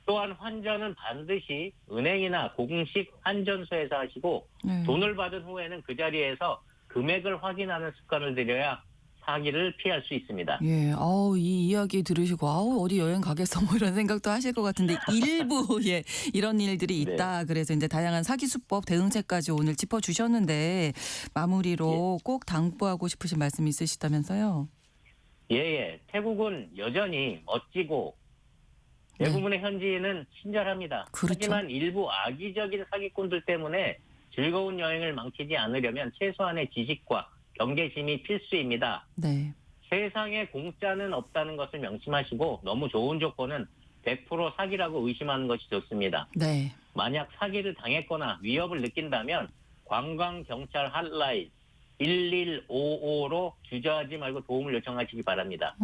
또한 환전은 반드시 은행이나 공식 환전소에서 하시고 네. 돈을 받은 후에는 그 자리에서 금액을 확인하는 습관을 들여야 사기를 피할 수 있습니다. 예, 이 이야기 들으시고 어디 여행 가겠어 뭐 이런 생각도 하실 것 같은데 일부 예 이런 일들이 있다. 그래서 이제 다양한 사기 수법 대응책까지 오늘 짚어주셨는데 마무리로 꼭 당부하고 싶으신 말씀 있으시다면서요? 예. 태국은 여전히 멋지고 대부분의 현지인은 친절합니다. 그렇죠. 하지만 일부 악의적인 사기꾼들 때문에 즐거운 여행을 망치지 않으려면 최소한의 지식과 경계심이 필수입니다. 네. 세상에 공짜는 없다는 것을 명심하시고 너무 좋은 조건은 100% 사기라고 의심하는 것이 좋습니다. 네. 만약 사기를 당했거나 위협을 느낀다면 관광경찰 핫라인 1155로 주저하지 말고 도움을 요청하시기 바랍니다.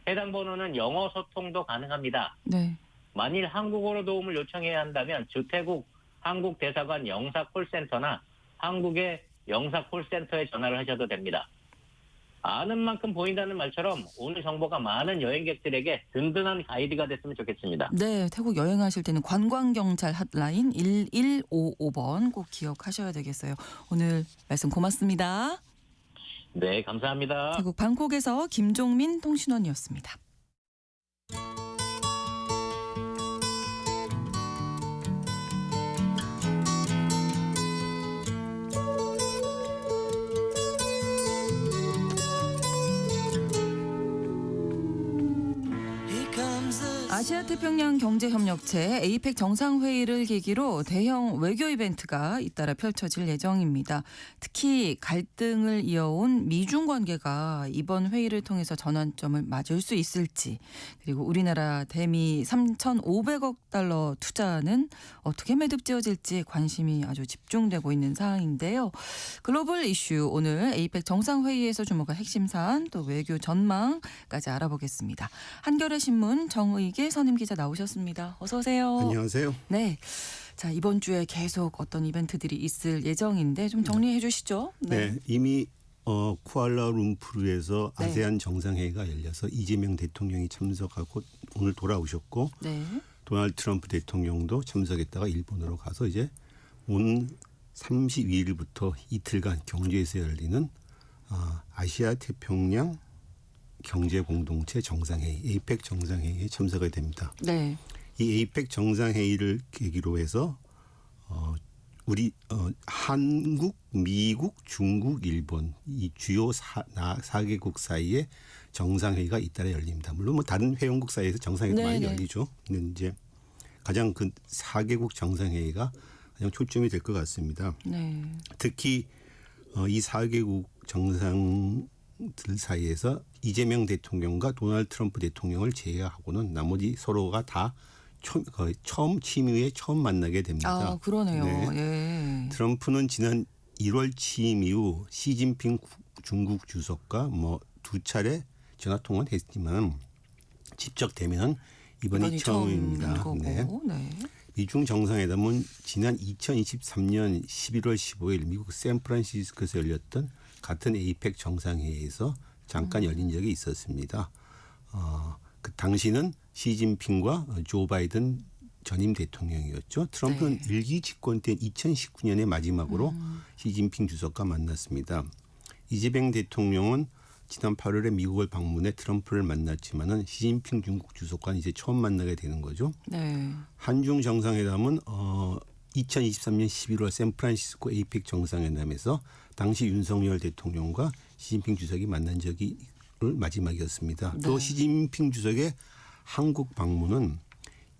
해당 번호는 영어 소통도 가능합니다. 네. 만일 한국어로 도움을 요청해야 한다면 주태국 한국대사관 영사콜센터나 한국의 영사콜센터에 전화를 하셔도 됩니다. 아는 만큼 보인다는 말처럼 오늘 정보가 많은 여행객들에게 든든한 가이드가 됐으면 좋겠습니다. 네, 태국 여행하실 때는 관광경찰 핫라인 1155번 꼭 기억하셔야 되겠어요. 오늘 말씀 고맙습니다. 네, 감사합니다. 태국 방콕에서 김종민 통신원이었습니다. 아시아 태평양 경제협력체 에이펙 정상회의를 계기로 대형 외교 이벤트가 잇따라 펼쳐질 예정입니다. 특히 갈등을 이어온 미중 관계가 이번 회의를 통해서 전환점을 맞을 수 있을지, 그리고 우리나라 대미 3,500억 달러 투자는 어떻게 매듭지어질지 관심이 아주 집중되고 있는 상황인데요. 글로벌 이슈, 오늘 에이펙 정상회의에서 주목할 핵심 사안, 또 외교 전망까지 알아보겠습니다. 한겨레 신문 정의계 선임 기자 나오셨습니다. 어서 오세요. 안녕하세요. 네. 자, 이번 주에 계속 어떤 이벤트들이 있을 예정인데 좀 정리해 주시죠. 네, 이미 쿠알라룸푸르에서 네. 아세안 정상회의가 열려서 이재명 대통령이 참석하고 오늘 돌아오셨고 네. 도널드 트럼프 대통령도 참석했다가 일본으로 가서 이제 온 32일부터 이틀간 경주에서 열리는 아시아 태평양 경제 공동체 정상회의 에이펙 정상회의에 참석하게 됩니다. 네. 이 에이펙 정상회의를 계기로 해서 우리 한국, 미국, 중국, 일본 이 주요 4개국 사이에 정상회의가 잇따라 열립니다. 물론 뭐 다른 회원국 사이에서 정상회의도 많이 열리죠. 근데 이제 가장 그 4개국 정상회의가 가장 초점이 될 것 같습니다. 네. 특히 이 4개국 정상들 사이에서 이재명 대통령과 도널드 트럼프 대통령을 제외하고는 나머지 서로가 다 처음 취임 이후에 처음 만나게 됩니다. 아, 그러네요. 네. 예. 트럼프는 지난 1월 취임 이후 시진핑 중국 주석과 뭐 두 차례 전화 통화는 했지만 직접 대면은 이번이 처음입니다. 거고. 네. 네. 미중 정상회담은 지난 2023년 11월 15일 미국 샌프란시스코에서 열렸던 같은 에이펙 정상회의에서 잠깐 열린 적이 있었습니다. 그 당시는 시진핑과 조 바이든 전임 대통령이었죠. 트럼프는 일기 집권 때 2019년에 마지막으로 시진핑 주석과 만났습니다. 이재명 대통령은 지난 8월에 미국을 방문해 트럼프를 만났지만은 시진핑 중국 주석과는 이제 처음 만나게 되는 거죠. 네. 한중 정상회담은 2023년 11월 샌프란시스코 에이펙 정상회담에서 당시 윤석열 대통령과 시진핑 주석이 만난 적이 마지막이었습니다. 네. 또 시진핑 주석의 한국 방문은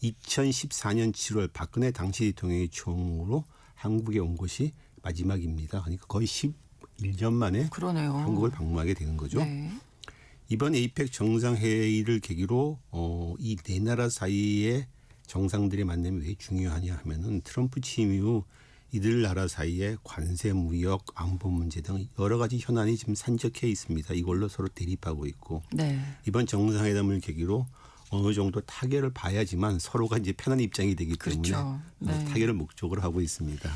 2014년 7월 박근혜 당시 대통령의 초청으로 한국에 온 것이 마지막입니다. 그러니까 거의 11년 만에 그러네요. 한국을 방문하게 되는 거죠. 네. 이번 에이펙 정상회의를 계기로 이 네 나라 사이의 정상들의 만남이 왜 중요하냐 하면은 트럼프 취임 이후 이들 나라 사이에 관세, 무역, 안보 문제 등 여러 가지 현안이 지금 산적해 있습니다. 이걸로 서로 대립하고 있고 네. 이번 정상회담을 계기로 어느 정도 타결을 봐야지만 서로가 이제 편한 입장이 되기 때문에 그렇죠. 네. 타결을 목적으로 하고 있습니다.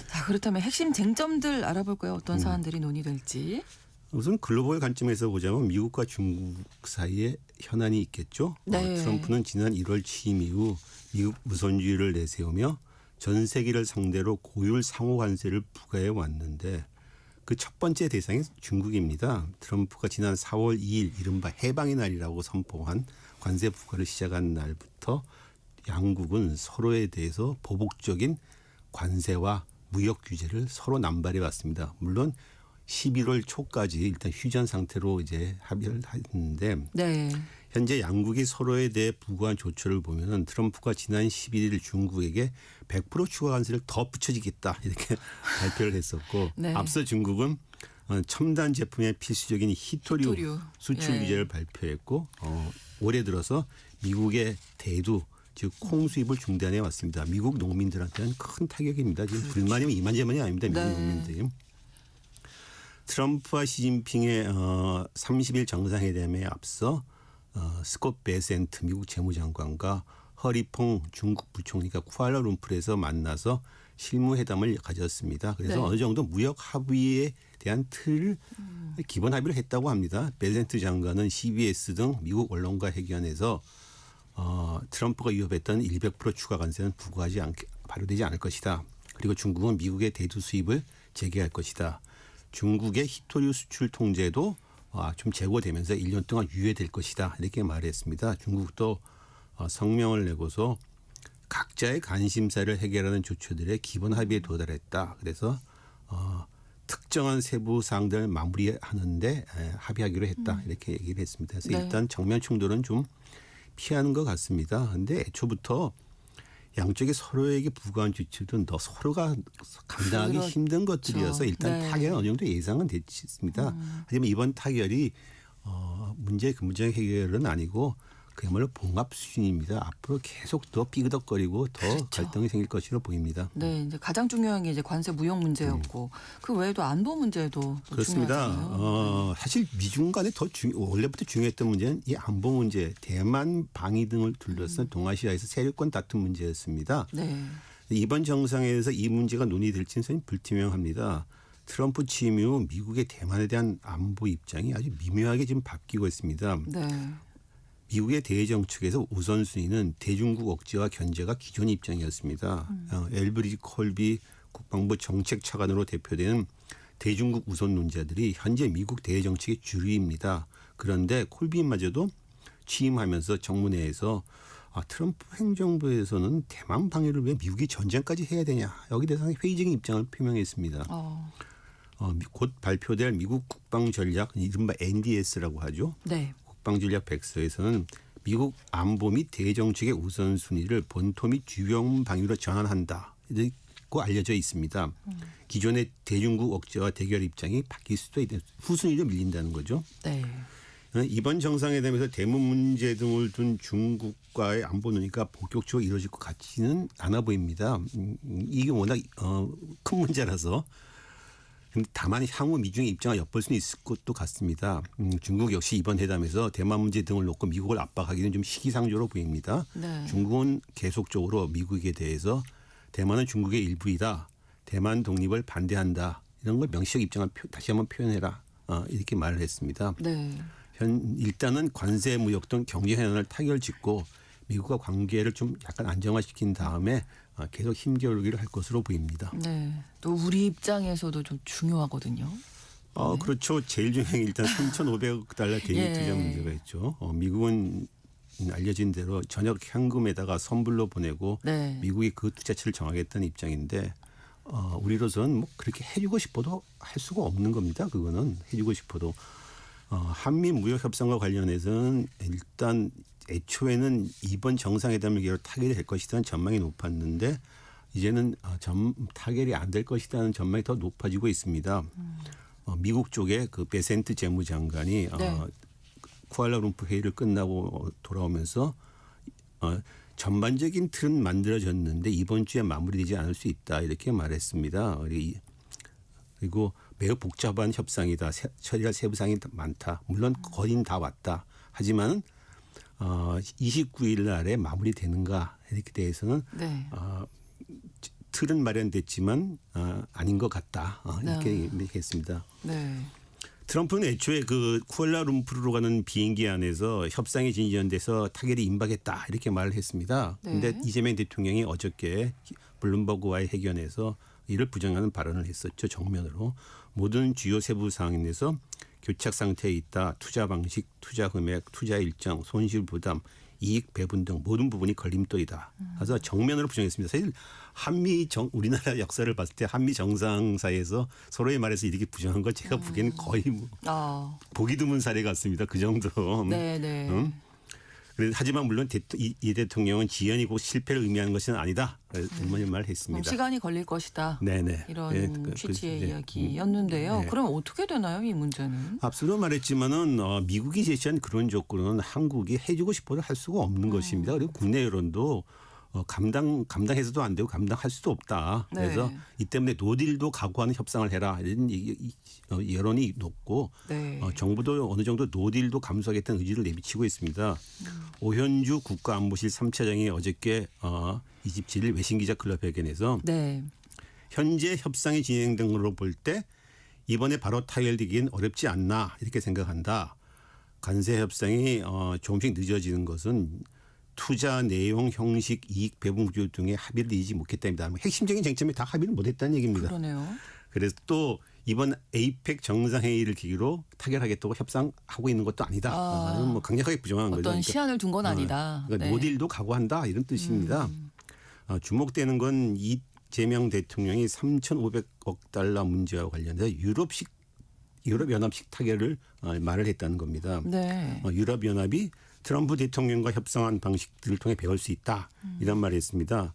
자, 그렇다면 핵심 쟁점들 알아볼까요? 어떤 사안들이 논의될지. 우선 글로벌 관점에서 보자면 미국과 중국 사이에 현안이 있겠죠. 네. 트럼프는 지난 1월 취임 이후 미국 우선주의를 내세우며 전 세계를 상대로 고율 상호 관세를 부과해 왔는데 그 첫 번째 대상이 중국입니다. 트럼프가 지난 4월 2일 이른바 해방의 날이라고 선포한 관세 부과를 시작한 날부터 양국은 서로에 대해서 보복적인 관세와 무역 규제를 서로 남발해 왔습니다. 물론 11월 초까지 일단 휴전 상태로 이제 합의를 했는데 네. 현재 양국이 서로에 대해 부과한 조처를 보면은 트럼프가 지난 11일 중국에게 100% 추가 관세를 더 붙여주겠다 이렇게 발표를 했었고 네. 앞서 중국은 첨단 제품의 필수적인 히토류 수출 예. 규제를 발표했고 올해 들어서 미국의 대두 즉 콩 수입을 중단해 왔습니다. 미국 농민들한테는 큰 타격입니다. 지금 그렇죠. 불만이면 이만저만이 아닙니다. 미국 네. 농민들이. 트럼프와 시진핑의 30일 정상회담에 앞서 스콧 베센트 미국 재무장관과 허리퐁 중국 부총리가 쿠알라룸푸르에서 만나서 실무회담을 가졌습니다. 그래서 네. 어느 정도 무역 합의에 대한 틀 기본 합의를 했다고 합니다. 베센트 장관은 CBS 등 미국 언론과 회견에서 트럼프가 위협했던 100% 추가 관세는 발효되지 않을 것이다. 그리고 중국은 미국의 대두 수입을 재개할 것이다. 중국의 히토류 수출 통제도 좀 제고되면서 1년 동안 유예될 것이다. 이렇게 말했습니다. 중국도 성명을 내고서 각자의 관심사를 해결하는 조처들의 기본 합의에 도달했다. 그래서 특정한 세부 사항들을 마무리하는데 합의하기로 했다. 이렇게 얘기를 했습니다. 그래서 네. 일단 정면 충돌은 좀 피하는 것 같습니다. 그런데 애초부터 양쪽에 서로에게 부과한 지출은 서로가 감당하기 힘든 것들이어서 일단 네. 타결은 어느 정도 예상은 됐습니다. 하지만 이번 타결이 문제의 근본적인 해결은 아니고 그야말로 봉합 수준입니다. 앞으로 계속 더 삐그덕거리고 더 그렇죠. 갈등이 생길 것으로 보입니다. 네, 이제 가장 중요한 게 이제 관세 무역 문제였고 그 외에도 안보 문제도 또 그렇습니다. 중요하잖아요. 사실 미중 간에 원래부터 중요했던 문제는 이 안보 문제, 대만 방위 등을 둘러싼 동아시아에서 세력권 다툼 문제였습니다. 네. 이번 정상회에서 이 문제가 논의될지는 불투명합니다. 트럼프 취임 이후 미국의 대만에 대한 안보 입장이 아주 미묘하게 지금 바뀌고 있습니다. 네. 미국의 대정책에서 우선순위는 대중국 억제와 견제가 기존의 입장이었습니다. 엘브리지 콜비 국방부 정책차관으로 대표되는 대중국 우선 논자들이 현재 미국 대정책의 주류입니다. 그런데 콜비마저도 취임하면서 정문회에서 트럼프 행정부에서는 대만 방위를 위해 미국이 전쟁까지 해야 되냐 여기 대해서 회의적인 입장을 표명했습니다. 곧 발표될 미국 국방전략 이른바 NDS라고 하죠. 네. 국방전략 백서에서는 미국 안보 및 대정책의 우선순위를 본토 및 주변 방위로 전환한다고 알려져 있습니다. 기존의 대중국 억제와 대결 입장이 바뀔 수도 있다. 후순위로 밀린다는 거죠. 네. 이번 정상회담에서 대만 문제 등을 둔 중국과의 안보 논의가 본격적으로 이루어질 것 같지는 않아 보입니다. 이게 워낙 큰 문제라서. 다만 향후 미중의 입장을 엿볼 수는 있을 것도 같습니다. 중국 역시 이번 회담에서 대만 문제 등을 놓고 미국을 압박하기는 좀 시기상조로 보입니다. 네. 중국은 계속적으로 미국에 대해서 대만은 중국의 일부이다. 대만 독립을 반대한다. 이런 걸 명시적 입장을 다시 한번 표현해라. 이렇게 말을 했습니다. 네. 일단은 관세 무역 등 경제 현안을 타결짓고 미국과 관계를 좀 약간 안정화시킨 다음에 계속 힘겨루기를 할 것으로 보입니다. 네. 또 우리 입장에서도 좀 중요하거든요. 그렇죠. 제일 중요한 게 일단 3,500억 달러 대미 투자 문제가 있죠. 미국은 알려진 대로 전역 현금에다가 선불로 보내고 네. 미국이 그 투자처를 정하겠다는 입장인데 우리로서는 뭐 그렇게 해주고 싶어도 할 수가 없는 겁니다. 그거는 해주고 싶어도 한미 무역 협상과 관련해서는 일단 애초에는 이번 정상회담을 계기로 타결이 될 것이라는 전망이 높았는데 이제는 타결이 안 될 것이라는 전망이 더 높아지고 있습니다. 미국 쪽에 그 베센트 재무장관이 네. 쿠알라룸푸르 회의를 끝나고 돌아오면서 전반적인 틀은 만들어졌는데 이번 주에 마무리되지 않을 수 있다 이렇게 말했습니다. 그리고 매우 복잡한 협상이다. 처리할 세부사항이 많다. 물론 거의 다 왔다. 하지만 29일 날에 마무리되는가 이렇게 대해서는 네. 틀은 마련됐지만 아닌 것 같다. 이렇게 얘기했습니다. 네. 트럼프는 애초에 그 쿠알라룸푸르로 가는 비행기 안에서 협상이 진전돼서 타결이 임박했다 이렇게 말을 했습니다. 그런데 네. 이재명 대통령이 어저께 블룸버그와의 회견에서 이를 부정하는 발언을 했었죠. 정면으로. 모든 주요 세부 사항에 대해서 교착 상태에 있다. 투자 방식, 투자 금액, 투자 일정, 손실 부담, 이익 배분 등 모든 부분이 걸림돌이다. 그래서 정면으로 부정했습니다. 사실 우리나라 역사를 봤을 때 한미 정상 사이에서 서로의 말에서 이렇게 부정한 걸 제가 보기에는 거의 보기 드문 사례 같습니다. 그 정도. 네. 하지만 물론 이 대통령은 지연이 곧 실패를 의미하는 것은 아니다. 이런 말을 했습니다. 시간이 걸릴 것이다. 네네. 이런 취지의 이야기였는데요. 네. 그럼 어떻게 되나요, 이 문제는? 앞서도 말했지만은 미국이 제시한 그런 조건은 한국이 해주고 싶어도 할 수가 없는 것입니다. 그리고 국내 여론도 감당해서도 안 되고 감당할 수도 없다. 그래서 네. 이 때문에 노딜도 각오하는 협상을 해라. 이런 여론이 높고 네. 정부도 어느 정도 노딜도 감수하겠다는 의지를 내비치고 있습니다. 오현주 국가안보실 3차장이 어저께 27일 외신기자클럽 회견에서 네. 현재 협상이 진행된 걸로 볼 때 이번에 바로 타결되기는 어렵지 않나 이렇게 생각한다. 관세 협상이 조금씩 늦어지는 것은 투자 내용, 형식, 이익 배분 구조 등의 합의를 이루지 못했답니다. 핵심적인 쟁점에 다 합의를 못했다는 얘기입니다. 그러네요. 그래서 또 이번 APEC 정상회의를 계기로 타결하겠다고 협상하고 있는 것도 아니다. 뭐 강력하게 부정한 거죠. 어떤 시한을 둔 건 아니다. 그러니까 네. 노딜도 각오한다 이런 뜻입니다. 주목되는 건 이재명 대통령이 3,500억 달러 문제와 관련해서 유럽연합식 타결을 말을 했다는 겁니다. 네. 유럽연합이 트럼프 대통령과 협상한 방식들을 통해 배울 수 있다. 이런 말을 했습니다.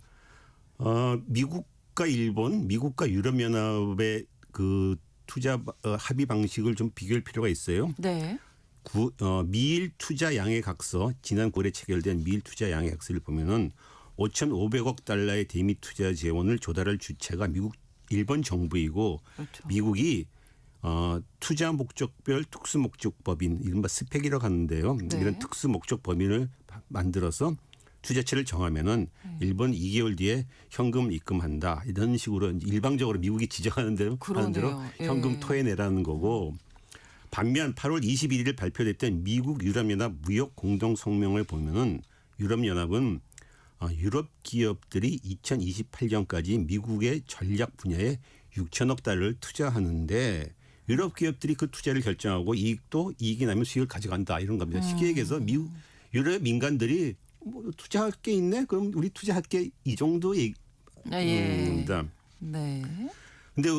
미국과 일본, 미국과 유럽연합의 그 투자 합의 방식을 좀 비교할 필요가 있어요. 네. 미일 투자 양해각서, 지난 9월에 체결된 미일 투자 양해각서를 보면은 5,500억 달러의 대미 투자 재원을 조달할 주체가 일본 정부이고 그렇죠. 미국이 투자 목적별 특수 목적 법인 이른바 스펙이라고 하는데요. 네. 이런 특수 목적 법인을 만들어서 투자처를 정하면은 일본 2개월 뒤에 현금 입금한다. 이런 식으로 일방적으로 미국이 지정하는 대로 하는 대로 예. 현금 토해내라는 거고. 반면 8월 21일 발표됐던 미국 유럽연합 무역 공동 성명을 보면은 유럽연합은 유럽 기업들이 2028년까지 미국의 전략 분야에 6천억 달러를 투자하는데 유럽 기업들이 그 투자를 결정하고 이익이 나면 수익을 가져간다 이런 겁니다. 쉽게 얘기해서 유럽 민간들이 뭐 투자할 게 있네? 그럼 우리 투자할게 이 정도 얘기입니다. 네. 근데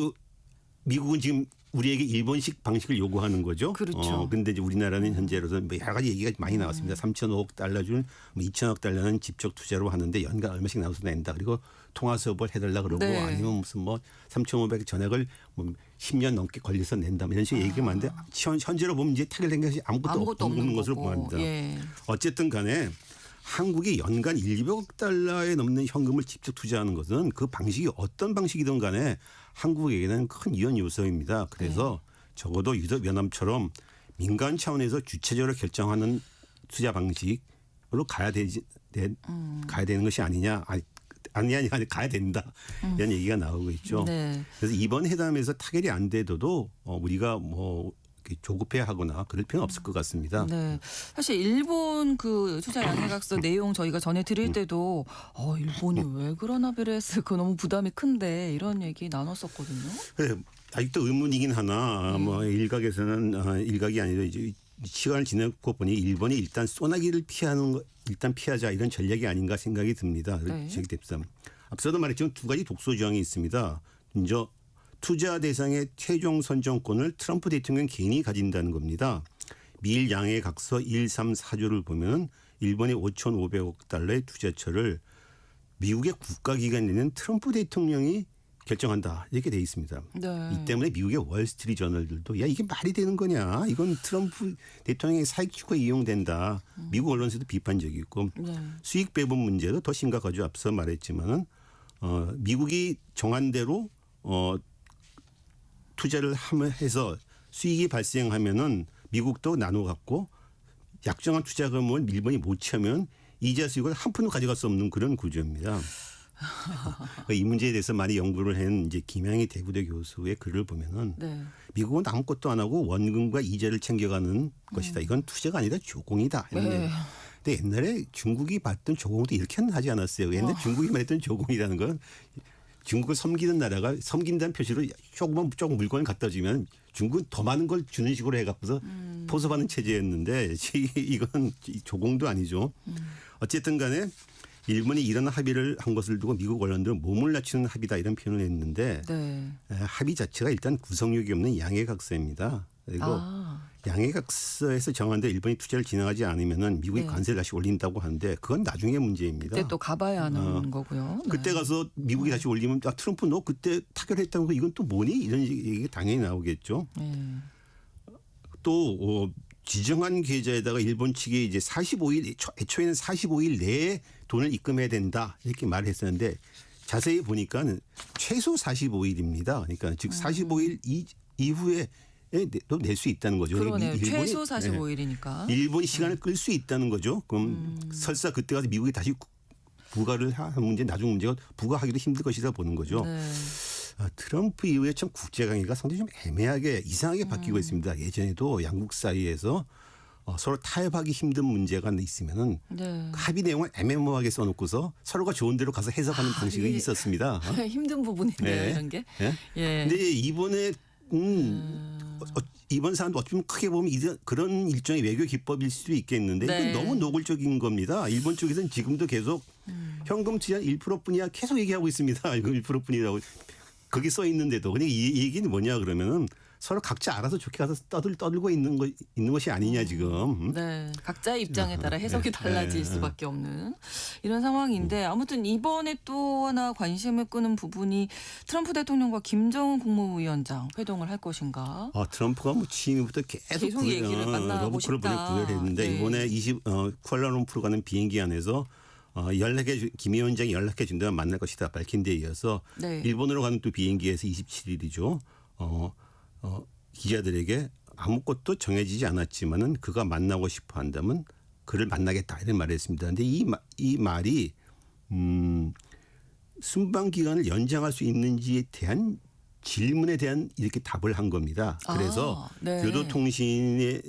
미국은 지금 우리에게 일본식 방식을 요구하는 거죠. 그렇죠. 근데 이제 우리나라는 현재로서 뭐 여러 가지 얘기가 많이 나왔습니다. 3,500억 달러 중 2천억 달러는 직접 투자로 하는데 연간 얼마씩 나눠서 낸다. 그리고 통화 수업을 해달라 그러고 네. 아니면 무슨 뭐 3,500 전액을 뭐 10년 넘게 걸려서 낸다. 이런 식의 얘기가 많은데 현재로 보면 이제 타결된 것이 아무것도 없는 것으로 보입니다. 예. 어쨌든 간에 한국이 연간 200억 달러에 넘는 현금을 직접 투자하는 것은 그 방식이 어떤 방식이든 간에 한국에게는 큰 이연 요소입니다. 그래서 적어도 유럽연합처럼 민간 차원에서 주체적으로 결정하는 투자 방식으로 가야 되는 것이 아니냐. 아니 가야 된다. 이런 얘기가 나오고 있죠. 네. 그래서 이번 회담에서 타결이 안 돼도 우리가 뭐 조급해하거나 그럴 필요는 없을 것 같습니다. 네. 사실 일본 그 투자 양해각서 내용 저희가 전해드릴 때도 일본이 왜 그런 합의를 했을까 너무 부담이 큰데 이런 얘기 나눴었거든요. 그래, 아직도 의문이긴 하나 뭐 일각에서는 일각이 아니라 이제 시간을 지나고 보니 일본이 일단 소나기를 피하자 이런 전략이 아닌가 생각이 듭니다. 네. 앞서도 말했지만 두 가지 독소 조항이 있습니다. 먼저 투자 대상의 최종 선정권을 트럼프 대통령 개인이 가진다는 겁니다. 미일 양해각서 134조를 보면 일본의 5,500억 달러의 투자처를 미국의 국가기관이 되는 트럼프 대통령이 결정한다. 이렇게 돼 있습니다. 네. 이 때문에 미국의 월스트리트 저널들도 야 이게 말이 되는 거냐. 이건 트럼프 대통령의 사익 추구에 이용된다. 미국 언론에서도 비판적이고 네. 수익 배분 문제도 더 심각하죠. 앞서 말했지만은 미국이 정한 대로 투자를 해서 수익이 발생하면은 미국도 나눠 갖고 약정한 투자금을 일본이 못 채우면 이자 수익을 한 푼도 가져갈 수 없는 그런 구조입니다. 이 문제에 대해서 많이 연구를 한 이제 김양희 대구대 교수의 글을 보면은 네. 미국은 아무것도 안 하고 원금과 이자를 챙겨가는 것이다. 이건 투자가 아니라 조공이다. 네. 근데 옛날에 중국이 봤던 조공도 이렇게는 하지 않았어요. 옛날 중국이 말했던 조공이라는 건 중국을 섬기는 나라가 섬긴다는 표시로 조금 물건을 갖다 주면 중국은 더 많은 걸 주는 식으로 해갖고서 포섭하는 체제였는데 이건 조공도 아니죠. 어쨌든 간에 일본이 이런 합의를 한 것을 두고 미국 언론들은 몸을 낮추는 합의다 이런 표현을 했는데 네. 합의 자체가 일단 구성력이 없는 양해각서입니다. 그리고 양해각서에서 정한 대로 일본이 투자를 진행하지 않으면은 미국이 네. 관세를 다시 올린다고 하는데 그건 나중에 문제입니다. 그때 또 가봐야 하는 거고요. 네. 그때 가서 미국이 다시 올리면 트럼프 너 그때 타결했다는 거 이건 또 뭐니? 이런 얘기가 당연히 나오겠죠. 또 지정한 계좌에다가 일본 측이 이제 45일 애초에는 45일 내에 돈을 입금해야 된다 이렇게 말을 했었는데 자세히 보니까 최소 45일입니다. 그러니까 즉 45일 이후에 또 낼 수 있다는 거죠. 그러네요. 최소 45일이니까. 일본이 시간을 끌 수 있다는 거죠. 그럼 설사 그때 가서 미국이 다시 부과를 하는 문제 나중 문제가 부과하기도 힘들 것이다 보는 거죠. 네. 트럼프 이후에 참 국제관계가 상당히 좀 애매하게 이상하게 바뀌고 있습니다. 예전에도 양국 사이에서 서로 타협하기 힘든 문제가 있으면은 네. 합의 내용을 애매모호하게 써놓고서 서로가 좋은 대로 가서 해석하는 방식이 이게 있었습니다. 힘든 부분인데요, 네. 이런 게. 네? 예. 근데 이번에 이번 사안도 어쩌면 크게 보면 그런 일종의 외교 기법일 수도 있겠는데 네. 이건 너무 노골적인 겁니다. 일본 쪽에서는 지금도 계속 현금 투자 1%뿐이야 계속 얘기하고 있습니다. 이거 1%뿐이라고 거기 써 있는데도 근데 이 얘기는 뭐냐 그러면은 서로 각자 알아서 좋게 가서 떠들고 있는 것이 아니냐 지금. 네, 각자의 입장에 따라 해석이 네. 달라질 네. 수밖에 없는 이런 상황인데 아무튼 이번에 또 하나 관심을 끄는 부분이 트럼프 대통령과 김정은 국무위원장 회동을 할 것인가? 트럼프가 뭐 취임부터 계속 얘기를 만나고 러브콜을 싶다. 구별했는데 네. 이번에 쿠알라룸푸르 가는 비행기 안에서 김 위원장이 연락해 준다면 만날 것이다 밝힌 데 이어서 네. 일본으로 가는 또 비행기에서 27일이죠. 기자들에게 아무것도 정해지지 않았지만은 그가 만나고 싶어 한다면 그를 만나겠다 이런 말을 했습니다. 그런데 이 말이 순방 기간을 연장할 수 있는지에 대한 질문에 대한 이렇게 답을 한 겁니다. 그래서 네. 교도통신의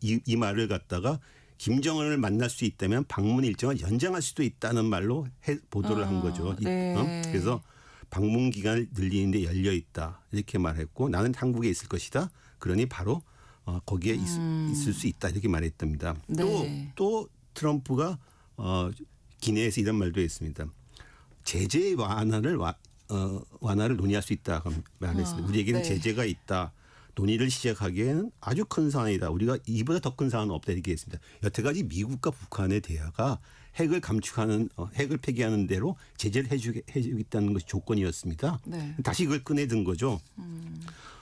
이 말을 갖다가 김정은을 만날 수 있다면 방문 일정을 연장할 수도 있다는 말로 보도를 한 거죠. 네. 그래서 방문 기간을 늘리는데 열려 있다 이렇게 말했고 나는 한국에 있을 것이다. 그러니 바로 거기에 있을 수 있다 이렇게 말했답니다. 네. 또 트럼프가 기내에서 이런 말도 했습니다. 제재 완화를 논의할 수 있다 말했습니다. 우리에게는 네. 제재가 있다. 논의를 시작하기에는 아주 큰 사안이다. 우리가 이보다 더 큰 사안은 없다 이렇게 했습니다. 여태까지 미국과 북한의 대화가 핵을 감축하는 핵을 폐기하는 대로 제재를 해주겠다는 것이 조건이었습니다. 네. 다시 그걸 꺼내든 거죠.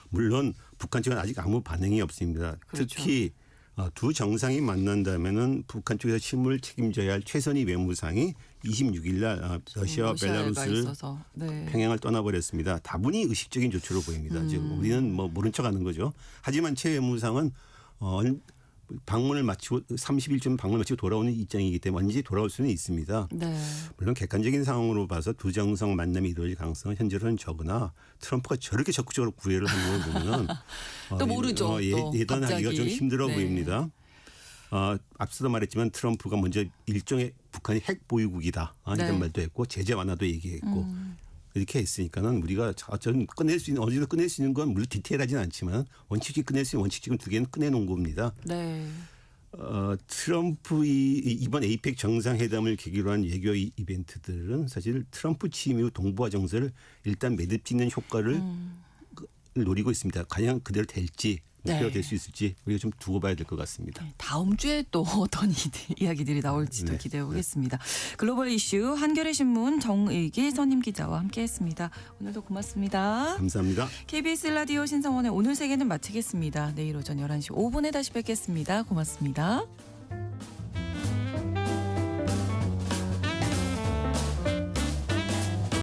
물론 북한 측은 아직 아무 반응이 없습니다. 그렇죠. 특히 두 정상이 만난다면은 북한 쪽에서 실무를 책임져야 할 최선희 외무상이 26일 날 러시아와 벨라루스를 네. 평양을 떠나버렸습니다. 다분히 의식적인 조처로 보입니다. 지금 우리는 뭐 모른 척하는 거죠. 하지만 최 외무상은 방문을 마치고 30일쯤 방문을 마치고 돌아오는 입장이기 때문에 언제 돌아올 수는 있습니다. 네. 물론 객관적인 상황으로 봐서 두 정상 만남이 이루어질 가능성은 현재로는 적으나 트럼프가 저렇게 적극적으로 구애를 하는 걸 보면은 또 모르죠. 또 예단하기가 갑자기. 좀 힘들어 네. 보입니다. 앞서도 말했지만 트럼프가 먼저 일종의 북한이 핵 보유국이다 네. 이런 말도 했고 제재 완화도 얘기했고 이렇게 했으니까는 우리가 어쩌면 끝낼 수 있는 어디서 끝낼 수 있는 건 물론 디테일하지는 않지만 원칙이 끝낼 수 있는 원칙 지금 두 개는 꺼내놓은 겁니다. 네. 트럼프 이번 에이펙 정상회담을 계기로 한 외교 이벤트들은 사실 트럼프 취임 이후 동북아 정세를 일단 매듭짓는 효과를 노리고 있습니다. 과연 그대로 될지 목표가 네. 될 수 있을지 우리가 좀 두고 봐야 될 것 같습니다. 다음 주에 또 어떤 이야기들이 나올지도 네. 기대해 보겠습니다. 글로벌 이슈 한겨레 신문 정의길 선임 기자와 함께했습니다. 오늘도 고맙습니다. 감사합니다. KBS 라디오 신성원의 오늘 세계는 마치겠습니다. 내일 오전 11시 5분에 다시 뵙겠습니다. 고맙습니다.